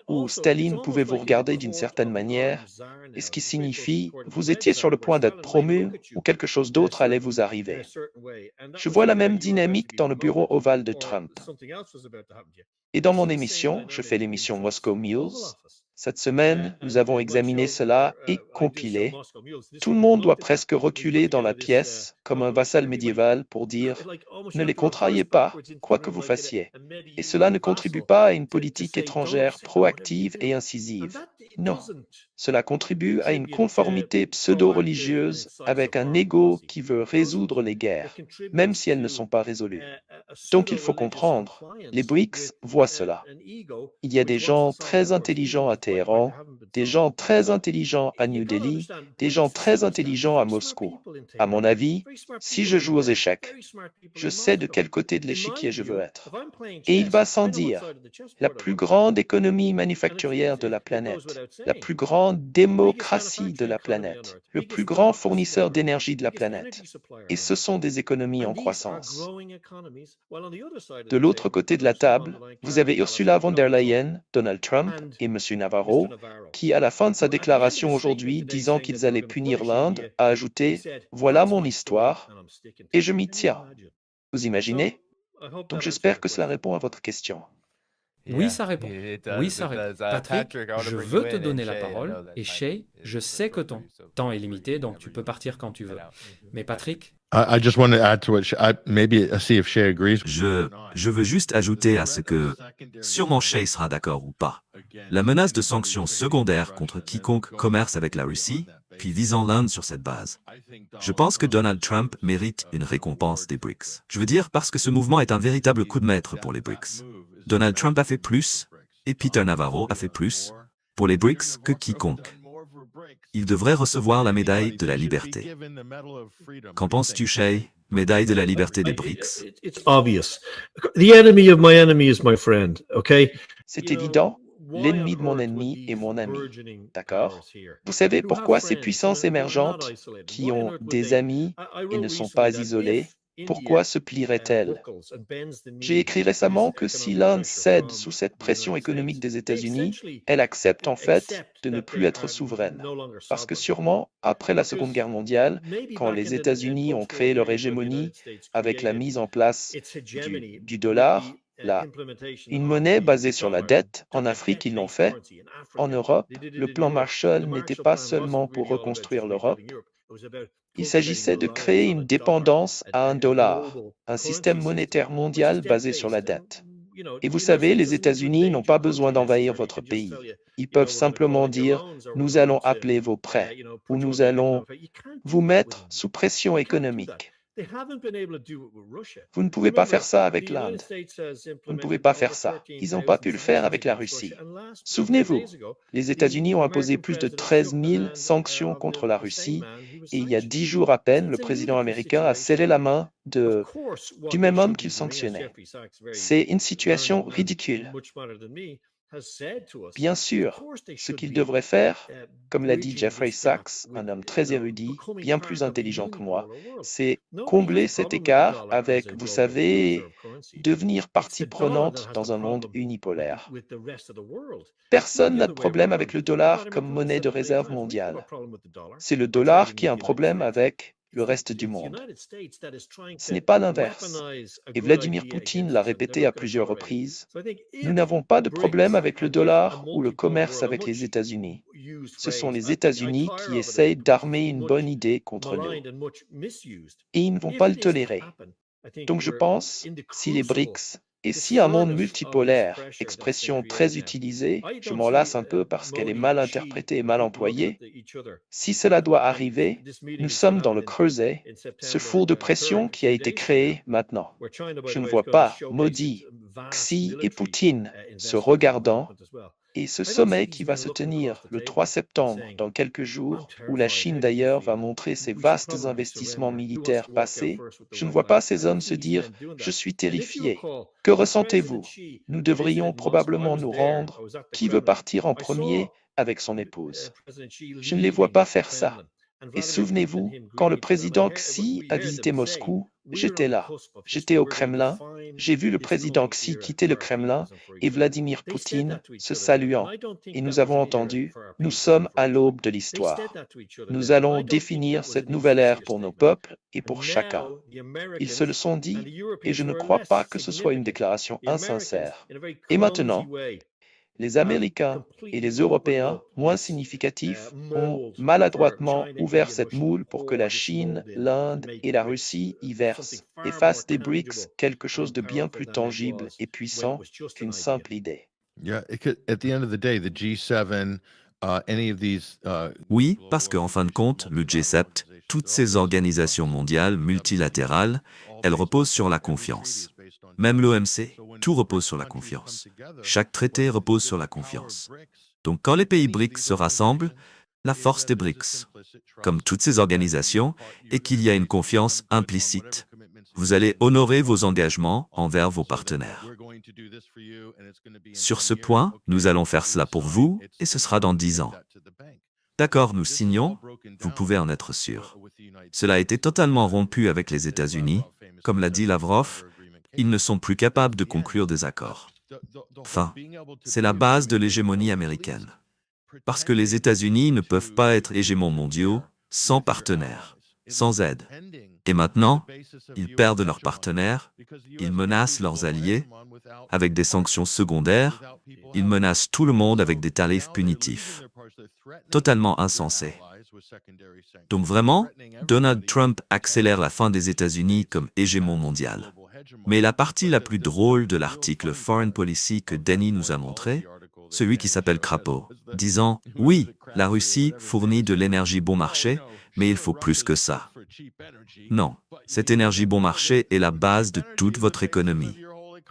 où Staline pouvait vous regarder d'une certaine manière, et ce qui signifie vous étiez sur le point d'être promu ou quelque chose d'autre allait vous arriver. Je vois la même dynamique dans le bureau ovale de Trump. Et dans mon émission, je fais l'émission Moscow Mules. Cette semaine, nous avons examiné cela et compilé. Tout le monde doit presque reculer dans la pièce, comme un vassal médiéval, pour dire « Ne les contrariez pas, quoi que vous fassiez. » Et cela ne contribue pas à une politique étrangère proactive et incisive. Non. Cela contribue à une conformité pseudo-religieuse avec un ego qui veut résoudre les guerres, même si elles ne sont pas résolues. Donc il faut comprendre, les BRICS voient cela. Il y a des gens très intelligents à Téhéran, des gens très intelligents à New Delhi, des gens très intelligents à Moscou. À mon avis, si je joue aux échecs, je sais de quel côté de l'échiquier je veux être. Et il va sans dire, la plus grande économie manufacturière de la planète, la plus grande démocratie de la planète, le plus grand fournisseur d'énergie de la planète. Et ce sont des économies en croissance. De l'autre côté de la table, vous avez Ursula von der Leyen, Donald Trump et M. Navarro, qui, à la fin de sa déclaration aujourd'hui, disant qu'ils allaient punir l'Inde, a ajouté « Voilà mon histoire, et je m'y tiens ». Vous imaginez? Donc j'espère que cela répond à votre question. Oui, ça répond. Oui, ça répond. Patrick, je veux te donner la parole, et Shay, je sais que ton temps est limité, donc tu peux partir quand tu veux. Mais Patrick, Je veux juste ajouter à ce que, sûrement Shay sera d'accord ou pas, la menace de sanctions secondaires contre quiconque commerce avec la Russie, puis visant l'Inde sur cette base. Je pense que Donald Trump mérite une récompense des BRICS. Je veux dire parce que ce mouvement est un véritable coup de maître pour les BRICS. Donald Trump a fait plus, et Peter Navarro a fait plus, pour les BRICS que quiconque. Il devrait recevoir la médaille de la liberté. Qu'en penses-tu, Shay? Médaille de la liberté des BRICS? C'est évident. L'ennemi de mon ennemi est mon ami. D'accord? Vous savez pourquoi ces puissances émergentes, qui ont des amis et ne sont pas isolées, pourquoi se plieraient-elles? J'ai écrit récemment que si l'Inde cède sous cette pression économique des États-Unis, elle accepte en fait de ne plus être souveraine. Parce que sûrement, après la Seconde Guerre mondiale, quand les États-Unis ont créé leur hégémonie avec la mise en place du dollar, une monnaie basée sur la dette, en Afrique ils l'ont fait, en Europe, le plan Marshall n'était pas seulement pour reconstruire l'Europe, il s'agissait de créer une dépendance à un dollar, un système monétaire mondial basé sur la dette. Et vous savez, les États-Unis n'ont pas besoin d'envahir votre pays. Ils peuvent simplement dire « nous allons appeler vos prêts » ou « nous allons vous mettre sous pression économique ». Vous ne pouvez pas faire ça avec l'Inde. Vous ne pouvez pas faire ça. Ils n'ont pas pu le faire avec la Russie. Souvenez-vous, les États-Unis ont imposé plus de 13 000 sanctions contre la Russie et il y a 10 jours à peine, le président américain a scellé la main du même homme qu'il sanctionnait. C'est une situation ridicule. Bien sûr, ce qu'il devrait faire, comme l'a dit Jeffrey Sachs, un homme très érudit, bien plus intelligent que moi, c'est combler cet écart avec, vous savez, devenir partie prenante dans un monde unipolaire. Personne n'a de problème avec le dollar comme monnaie de réserve mondiale. C'est le dollar qui a un problème avec le reste du monde. Ce n'est pas l'inverse. Et Vladimir Poutine l'a répété à plusieurs reprises. Nous n'avons pas de problème avec le dollar ou le commerce avec les États-Unis. Ce sont les États-Unis qui essayent d'armer une bonne idée contre nous. Et ils ne vont pas le tolérer. Donc je pense, si les BRICS et si un monde multipolaire, expression très utilisée, je m'en lasse un peu parce qu'elle est mal interprétée et mal employée, si cela doit arriver, nous sommes dans le creuset, ce four de pression qui a été créé maintenant. Je ne vois pas Modi, Xi et Poutine se regardant et ce sommet qui va se tenir le 3 septembre, dans quelques jours, où la Chine d'ailleurs va montrer ses vastes investissements militaires passés, je ne vois pas ces hommes se dire « je suis terrifié ». Que ressentez-vous? Nous devrions probablement nous rendre. Qui veut partir en premier avec son épouse? Je ne les vois pas faire ça. Et souvenez-vous, quand le président Xi a visité Moscou, j'étais là. J'étais au Kremlin, j'ai vu le président Xi quitter le Kremlin et Vladimir Poutine se saluant. Et nous avons entendu, nous sommes à l'aube de l'histoire. Nous allons définir cette nouvelle ère pour nos peuples et pour chacun. Ils se le sont dit et je ne crois pas que ce soit une déclaration insincère. Et maintenant, les Américains et les Européens, moins significatifs, ont maladroitement ouvert cette moule pour que la Chine, l'Inde et la Russie y versent et fassent des BRICS quelque chose de bien plus tangible et puissant qu'une simple idée. Oui, parce qu'en fin de compte, le G7, toutes ces organisations mondiales multilatérales, elles reposent sur la confiance. Même l'OMC, tout repose sur la confiance. Chaque traité repose sur la confiance. Donc quand les pays BRICS se rassemblent, la force des BRICS, comme toutes ces organisations, est qu'il y a une confiance implicite. Vous allez honorer vos engagements envers vos partenaires. Sur ce point, nous allons faire cela pour vous et ce sera dans 10 ans. D'accord, nous signons, vous pouvez en être sûr. Cela a été totalement rompu avec les États-Unis, comme l'a dit Lavrov. Ils ne sont plus capables de conclure des accords. Enfin, c'est la base de l'hégémonie américaine. Parce que les États-Unis ne peuvent pas être hégémons mondiaux sans partenaires, sans aide. Et maintenant, ils perdent leurs partenaires, ils menacent leurs alliés avec des sanctions secondaires, ils menacent tout le monde avec des tarifs punitifs. Totalement insensé. Donc vraiment, Donald Trump accélère la fin des États-Unis comme hégémon mondial. Mais la partie la plus drôle de l'article Foreign Policy que Danny nous a montré, celui qui s'appelle Crapo, disant « Oui, la Russie fournit de l'énergie bon marché, mais il faut plus que ça. » Non, cette énergie bon marché est la base de toute votre économie.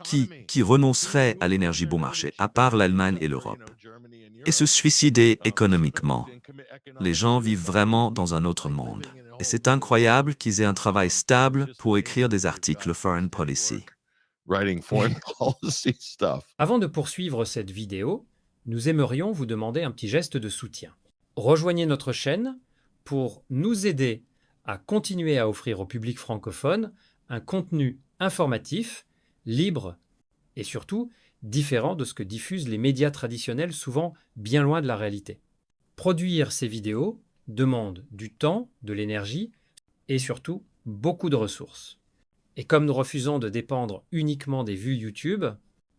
Qui renoncerait à l'énergie bon marché, à part l'Allemagne et l'Europe, et se suicider économiquement? Les gens vivent vraiment dans un autre monde. Et c'est incroyable qu'ils aient un travail stable pour écrire des articles Foreign Policy. Avant de poursuivre cette vidéo, nous aimerions vous demander un petit geste de soutien. Rejoignez notre chaîne pour nous aider à continuer à offrir au public francophone un contenu informatif, libre et surtout différent de ce que diffusent les médias traditionnels, souvent bien loin de la réalité. Produire ces vidéos demande du temps, de l'énergie et surtout beaucoup de ressources. Et comme nous refusons de dépendre uniquement des vues YouTube,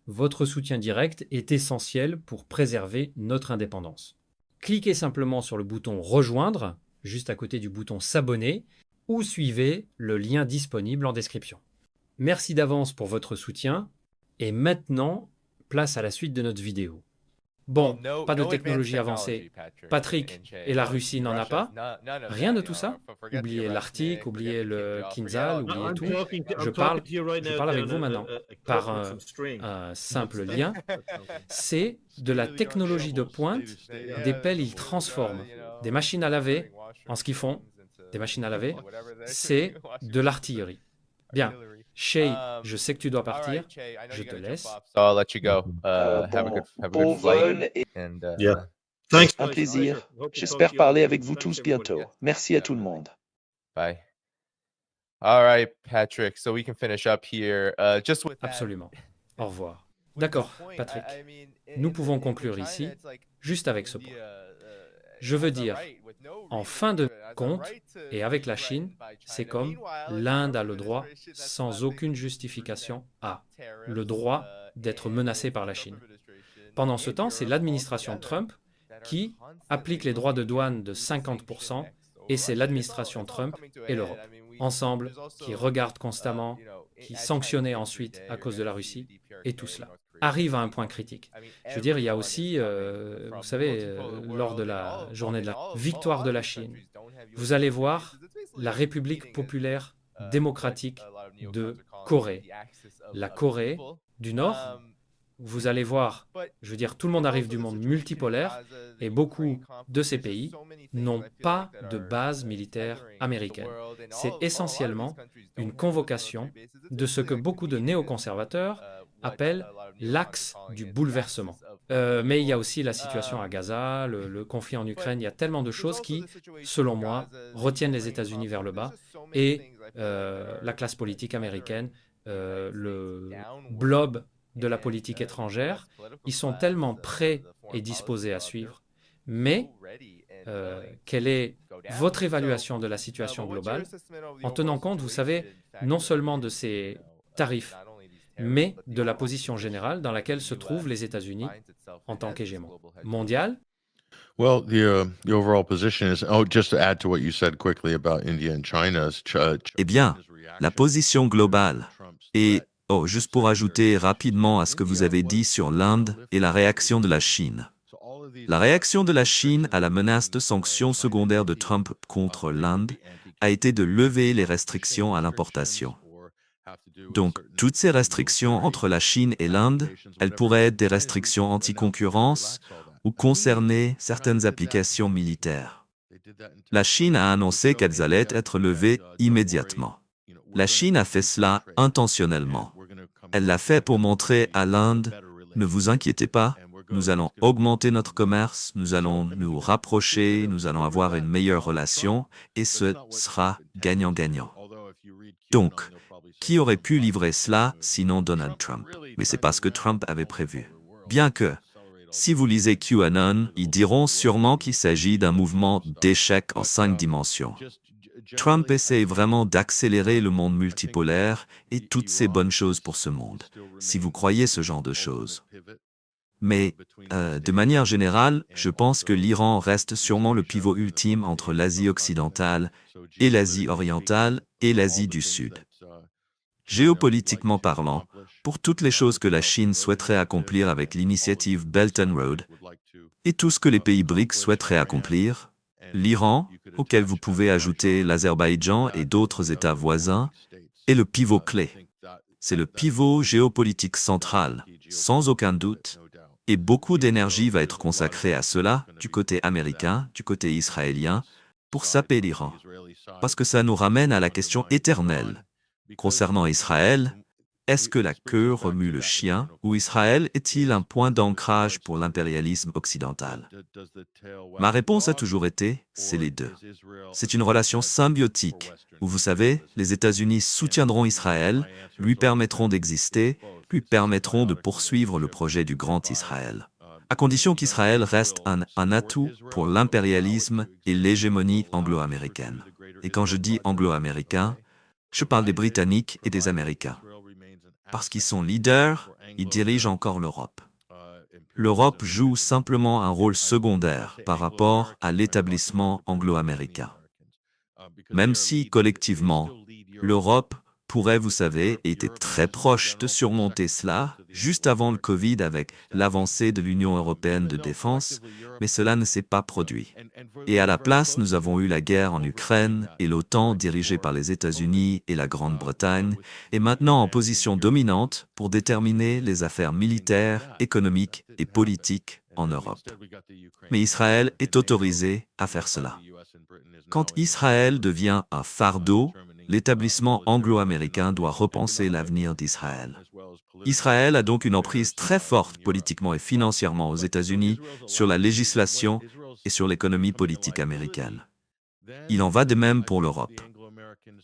votre soutien direct est essentiel pour préserver notre indépendance. Cliquez simplement sur le bouton « Rejoindre » juste à côté du bouton « S'abonner » ou suivez le lien disponible en description. Merci d'avance pour votre soutien et maintenant, place à la suite de notre vidéo. Bon, pas de technologie avancée. Patrick et la Russie n'en a pas? Rien de tout ça? Oubliez l'Arctique, oubliez le Kinzhal, oubliez tout. Je parle avec vous maintenant par un simple lien. C'est de la technologie de pointe, des pelles ils transforment, des machines à laver, en ce qu'ils font, des machines à laver, c'est de l'artillerie. Bien. Shay, je sais que tu dois partir. Je te laisse. I'll let you go. Bon vol et un plaisir. J'espère parler avec vous tous bientôt. Merci à tout le monde. Bye. All right, Patrick. So we can finish up here. Just with Absolument. Au revoir. D'accord, Patrick. Nous pouvons conclure ici, juste avec ce point. Je veux dire, en fin de compte, et avec la Chine, c'est comme l'Inde a le droit, sans aucune justification, le droit d'être menacé par la Chine. Pendant ce temps, c'est l'administration Trump qui applique les droits de douane de 50%, et c'est l'administration Trump et l'Europe, ensemble, qui regardent constamment, qui sanctionnent ensuite à cause de la Russie, et tout cela arrive à un point critique. Je veux dire, il y a aussi, vous savez, lors de la journée de la victoire de la Chine, vous allez voir la République populaire démocratique de Corée. La Corée du Nord, vous allez voir, je veux dire, tout le monde arrive du monde multipolaire et beaucoup de ces pays n'ont pas de base militaire américaine. C'est essentiellement une convocation de ce que beaucoup de néoconservateurs appellent l'axe du bouleversement. Mais il y a aussi la situation à Gaza, le conflit en Ukraine, il y a tellement de choses qui, selon moi, retiennent les États-Unis vers le bas et la classe politique américaine, le blob de la politique étrangère, ils sont tellement prêts et disposés à suivre. Mais quelle est votre évaluation de la situation globale en tenant compte, vous savez, non seulement de ces tarifs, mais de la position générale dans laquelle se trouvent les États-Unis en tant qu'hégémon mondial? Well, the overall position is, just to add to what you said quickly about India and China. Eh bien, la position globale et juste pour ajouter rapidement à ce que vous avez dit sur l'Inde et la réaction de la Chine. La réaction de la Chine à la menace de sanctions secondaires de Trump contre l'Inde a été de lever les restrictions à l'importation. Donc, toutes ces restrictions entre la Chine et l'Inde, elles pourraient être des restrictions anti-concurrence ou concerner certaines applications militaires. La Chine a annoncé qu'elles allaient être levées immédiatement. La Chine a fait cela intentionnellement. Elle l'a fait pour montrer à l'Inde, ne vous inquiétez pas, nous allons augmenter notre commerce, nous allons nous rapprocher, nous allons avoir une meilleure relation et ce sera gagnant-gagnant. Donc, qui aurait pu livrer cela sinon Donald Trump? Mais c'est pas ce que Trump avait prévu. Bien que, si vous lisez QAnon, ils diront sûrement qu'il s'agit d'un mouvement d'échec en 5 dimensions. Trump essaie vraiment d'accélérer le monde multipolaire et toutes ces bonnes choses pour ce monde, si vous croyez ce genre de choses. Mais, de manière générale, je pense que l'Iran reste sûrement le pivot ultime entre l'Asie occidentale et l'Asie orientale et l'Asie du Sud. Géopolitiquement parlant, pour toutes les choses que la Chine souhaiterait accomplir avec l'initiative Belt and Road et tout ce que les pays BRICS souhaiteraient accomplir, l'Iran, auquel vous pouvez ajouter l'Azerbaïdjan et d'autres États voisins, est le pivot clé. C'est le pivot géopolitique central, sans aucun doute, et beaucoup d'énergie va être consacrée à cela, du côté américain, du côté israélien, pour saper l'Iran. Parce que ça nous ramène à la question éternelle. Concernant Israël, est-ce que la queue remue le chien, ou Israël est-il un point d'ancrage pour l'impérialisme occidental? Ma réponse a toujours été, c'est les deux. C'est une relation symbiotique, où vous savez, les États-Unis soutiendront Israël, lui permettront d'exister, lui permettront de poursuivre le projet du Grand Israël, à condition qu'Israël reste un atout pour l'impérialisme et l'hégémonie anglo-américaine. Et quand je dis anglo-américain, je parle des Britanniques et des Américains. Parce qu'ils sont leaders, ils dirigent encore l'Europe. L'Europe joue simplement un rôle secondaire par rapport à l'établissement anglo-américain. Même si, collectivement, l'Europe pourrait, vous savez, était très proche de surmonter cela juste avant le Covid avec l'avancée de l'Union européenne de défense, mais cela ne s'est pas produit. Et à la place, nous avons eu la guerre en Ukraine et l'OTAN dirigée par les États-Unis et la Grande-Bretagne est maintenant en position dominante pour déterminer les affaires militaires, économiques et politiques en Europe. Mais Israël est autorisé à faire cela. Quand Israël devient un fardeau, l'établissement anglo-américain doit repenser l'avenir d'Israël. Israël a donc une emprise très forte politiquement et financièrement aux États-Unis sur la législation et sur l'économie politique américaine. Il en va de même pour l'Europe.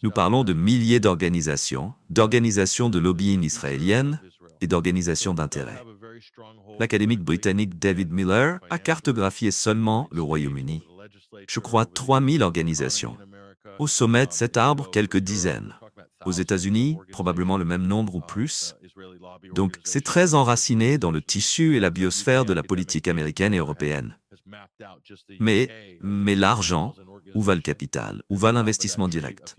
Nous parlons de milliers d'organisations de lobbying israéliennes et d'organisations d'intérêt. L'académique britannique David Miller a cartographié seulement le Royaume-Uni. Je crois 3000 organisations. Au sommet de cet arbre, quelques dizaines. Aux États-Unis, probablement le même nombre ou plus. Donc, c'est très enraciné dans le tissu et la biosphère de la politique américaine et européenne. Mais l'argent, où va le capital? Où va l'investissement direct?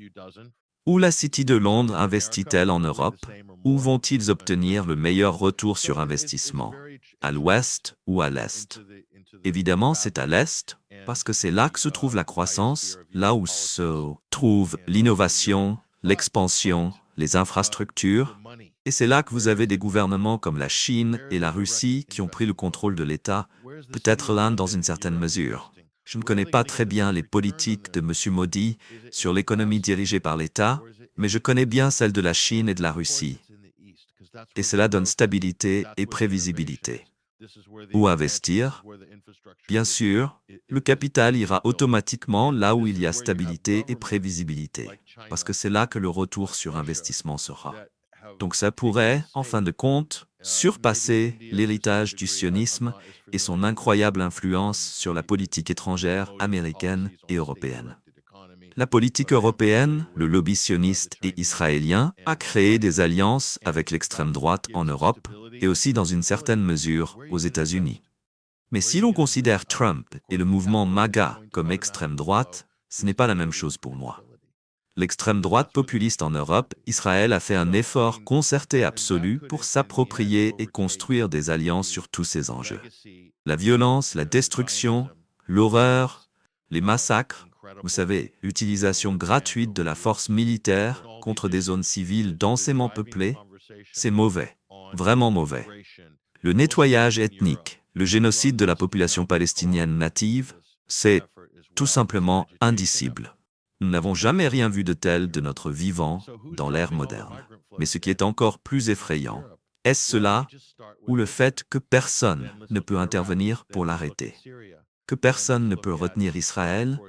Où la City de Londres investit-elle en Europe? Où vont-ils obtenir le meilleur retour sur investissement? À l'ouest ou à l'est? Évidemment, c'est à l'est, parce que c'est là que se trouve la croissance, là où se trouve l'innovation, l'expansion, les infrastructures, et c'est là que vous avez des gouvernements comme la Chine et la Russie qui ont pris le contrôle de l'État, peut-être l'Inde dans une certaine mesure. Je ne connais pas très bien les politiques de M. Modi sur l'économie dirigée par l'État, mais je connais bien celle de la Chine et de la Russie. Et cela donne stabilité et prévisibilité. Où investir? Bien sûr, le capital ira automatiquement là où il y a stabilité et prévisibilité, parce que c'est là que le retour sur investissement sera. Donc ça pourrait, en fin de compte, surpasser l'héritage du sionisme et son incroyable influence sur la politique étrangère américaine et européenne. La politique européenne, le lobby sioniste et israélien, a créé des alliances avec l'extrême droite en Europe et aussi dans une certaine mesure aux États-Unis. Mais si l'on considère Trump et le mouvement MAGA comme extrême droite, ce n'est pas la même chose pour moi. L'extrême droite populiste en Europe, Israël a fait un effort concerté absolu pour s'approprier et construire des alliances sur tous ces enjeux. La violence, la destruction, l'horreur, les massacres, vous savez, l'utilisation gratuite de la force militaire contre des zones civiles densément peuplées, c'est mauvais, vraiment mauvais. Le nettoyage ethnique, le génocide de la population palestinienne native, c'est tout simplement indicible. Nous n'avons jamais rien vu de tel de notre vivant dans l'ère moderne. Mais ce qui est encore plus effrayant, est-ce cela ou le fait que personne ne peut intervenir pour l'arrêter? Que personne ne peut retenir Israël,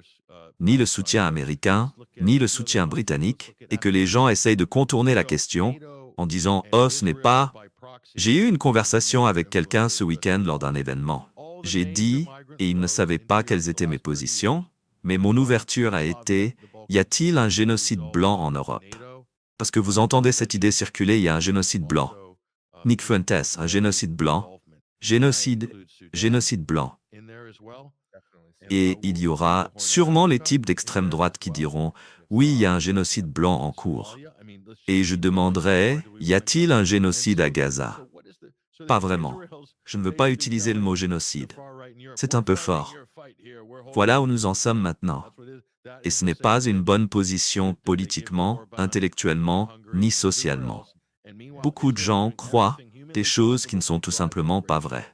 ni le soutien américain, ni le soutien britannique, et que les gens essayent de contourner la question en disant « Oh, ce n'est pas… » J'ai eu une conversation avec quelqu'un ce week-end lors d'un événement. J'ai dit, et il ne savait pas quelles étaient mes positions, mais mon ouverture a été « Y a-t-il un génocide blanc en Europe ?» Parce que vous entendez cette idée circuler, il y a un génocide blanc. Nick Fuentes, un génocide blanc. génocide, génocide blanc. Et il y aura sûrement les types d'extrême droite qui diront « Oui, il y a un génocide blanc en cours ». Et je demanderai « Y a-t-il un génocide à Gaza ?» Pas vraiment. Je ne veux pas utiliser le mot génocide. C'est un peu fort. Voilà où nous en sommes maintenant. Et ce n'est pas une bonne position politiquement, intellectuellement, ni socialement. Beaucoup de gens croient des choses qui ne sont tout simplement pas vraies.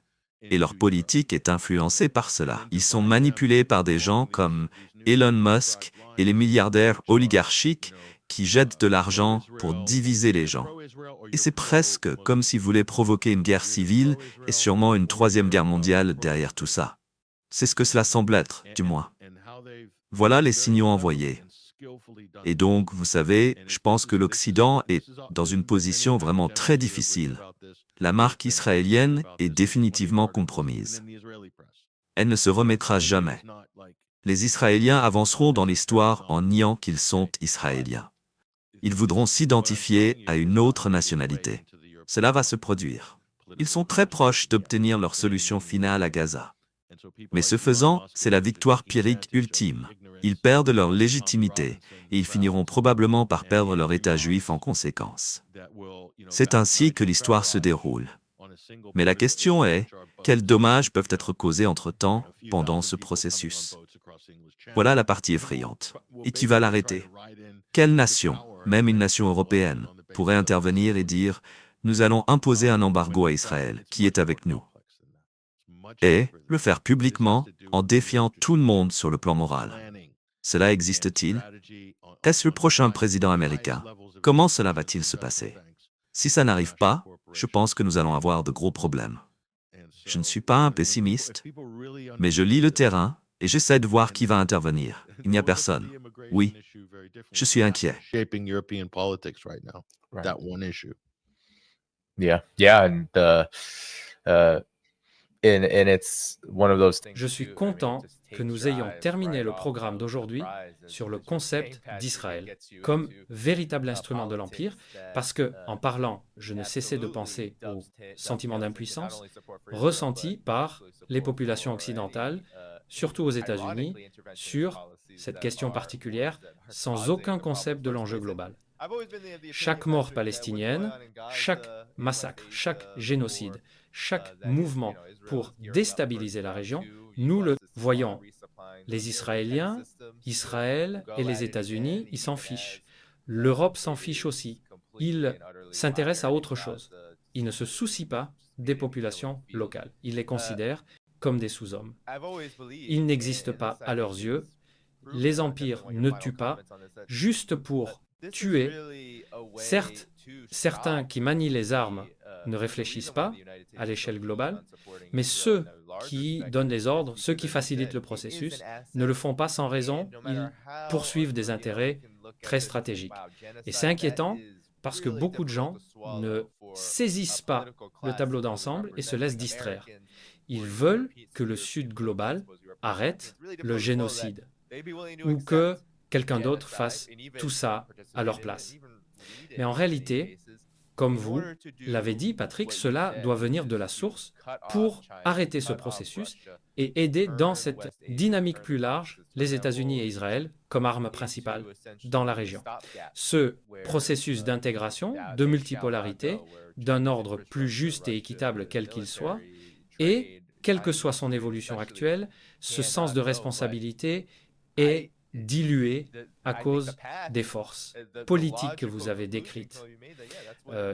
Et leur politique est influencée par cela. Ils sont manipulés par des gens comme Elon Musk et les milliardaires oligarchiques qui jettent de l'argent pour diviser les gens. Et c'est presque comme s'ils voulaient provoquer une guerre civile et sûrement une troisième guerre mondiale derrière tout ça. C'est ce que cela semble être, du moins. Voilà les signaux envoyés. Et donc, vous savez, je pense que l'Occident est dans une position vraiment très difficile. La marque israélienne est définitivement compromise. Elle ne se remettra jamais. Les Israéliens avanceront dans l'histoire en niant qu'ils sont Israéliens. Ils voudront s'identifier à une autre nationalité. Cela va se produire. Ils sont très proches d'obtenir leur solution finale à Gaza. Mais ce faisant, c'est la victoire pyrrhique ultime. Ils perdent leur légitimité et ils finiront probablement par perdre leur État juif en conséquence. C'est ainsi que l'histoire se déroule. Mais la question est, quels dommages peuvent être causés entre-temps pendant ce processus? Voilà la partie effrayante. Et qui va l'arrêter? Quelle nation, même une nation européenne, pourrait intervenir et dire « Nous allons imposer un embargo à Israël, qui est avec nous ». Et le faire publiquement en défiant tout le monde sur le plan moral. Cela existe-t-il? Est-ce le prochain président américain? Comment cela va-t-il se passer? Si ça n'arrive pas, je pense que nous allons avoir de gros problèmes. Je ne suis pas un pessimiste, mais je lis le terrain et j'essaie de voir qui va intervenir. Il n'y a personne. Oui, je suis inquiet. Je suis content que nous ayons terminé le programme d'aujourd'hui sur le concept d'Israël comme véritable instrument de l'Empire, parce que, en parlant, je ne cessais de penser au sentiment d'impuissance ressenti par les populations occidentales, surtout aux États-Unis, sur cette question particulière, sans aucun concept de l'enjeu global. Chaque mort palestinienne, chaque massacre, chaque génocide, chaque mouvement pour déstabiliser la région, nous le voyons. Les Israéliens, Israël et les États-Unis, ils s'en fichent. L'Europe s'en fiche aussi. Ils s'intéressent à autre chose. Ils ne se soucient pas des populations locales. Ils les considèrent comme des sous-hommes. Ils n'existent pas à leurs yeux. Les empires ne tuent pas, juste pour tuer. Certes, certains qui manient les armes ne réfléchissent pas à l'échelle globale, mais ceux qui donnent les ordres, ceux qui facilitent le processus, ne le font pas sans raison, ils poursuivent des intérêts très stratégiques. Et c'est inquiétant parce que beaucoup de gens ne saisissent pas le tableau d'ensemble et se laissent distraire. Ils veulent que le Sud global arrête le génocide ou que quelqu'un d'autre fasse tout ça à leur place. Mais en réalité, comme vous l'avez dit, Patrick, cela doit venir de la source pour arrêter ce processus et aider dans cette dynamique plus large les États-Unis et Israël comme arme principale dans la région. Ce processus d'intégration, de multipolarité, d'un ordre plus juste et équitable quel qu'il soit, et, quelle que soit son évolution actuelle, ce sens de responsabilité est dilué à cause des forces politiques que vous avez décrites.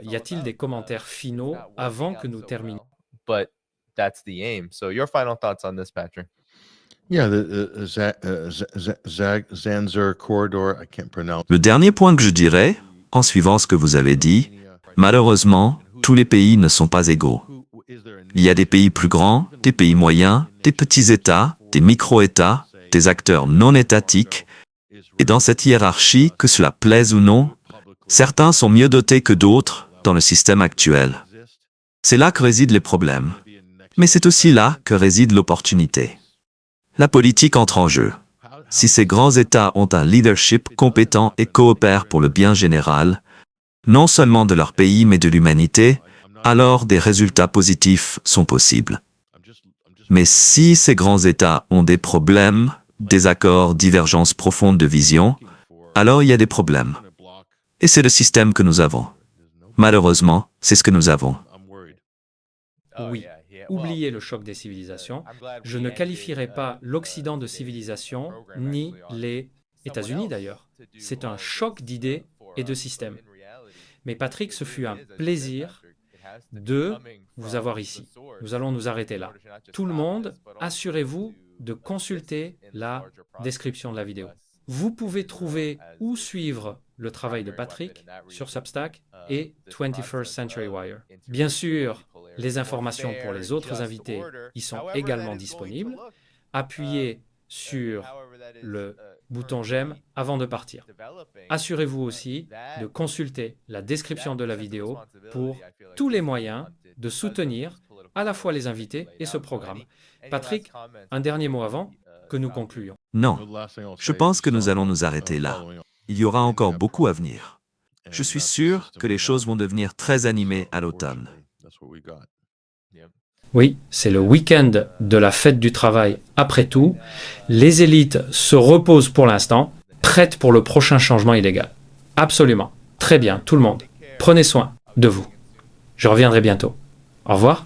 Y a-t-il des commentaires finaux avant que nous terminions? But that's the aim. So your final thoughts on this, Patrick? Yeah, the Zanzer corridor, I can't pronounce. Le dernier point que je dirais, en suivant ce que vous avez dit, malheureusement, tous les pays ne sont pas égaux. Il y a des pays plus grands, des pays moyens, des petits États, des micro-États, des acteurs non étatiques, et dans cette hiérarchie, que cela plaise ou non, certains sont mieux dotés que d'autres dans le système actuel. C'est là que résident les problèmes. Mais c'est aussi là que réside l'opportunité. La politique entre en jeu. Si ces grands États ont un leadership compétent et coopèrent pour le bien général, non seulement de leur pays mais de l'humanité, alors des résultats positifs sont possibles. Mais si ces grands États ont des problèmes, désaccords, divergences profondes de vision, alors il y a des problèmes. Et c'est le système que nous avons. Malheureusement, c'est ce que nous avons. Oui, oubliez le choc des civilisations. Je ne qualifierai pas l'Occident de civilisation, ni les États-Unis d'ailleurs. C'est un choc d'idées et de systèmes. Mais Patrick, ce fut un plaisir de vous avoir ici. Nous allons nous arrêter là. Tout le monde, assurez-vous de consulter la description de la vidéo. Vous pouvez trouver ou suivre le travail de Patrick sur Substack et 21st Century Wire. Bien sûr, les informations pour les autres invités y sont également disponibles. Appuyez sur le bouton j'aime avant de partir. Assurez-vous aussi de consulter la description de la vidéo pour tous les moyens de soutenir à la fois les invités et ce programme. Patrick, un dernier mot avant que nous concluions. Non, je pense que nous allons nous arrêter là. Il y aura encore beaucoup à venir. Je suis sûr que les choses vont devenir très animées à l'automne. Oui, c'est le week-end de la fête du travail après tout. Les élites se reposent pour l'instant, prêtes pour le prochain changement illégal. Absolument. Très bien, tout le monde. Prenez soin de vous. Je reviendrai bientôt. Au revoir.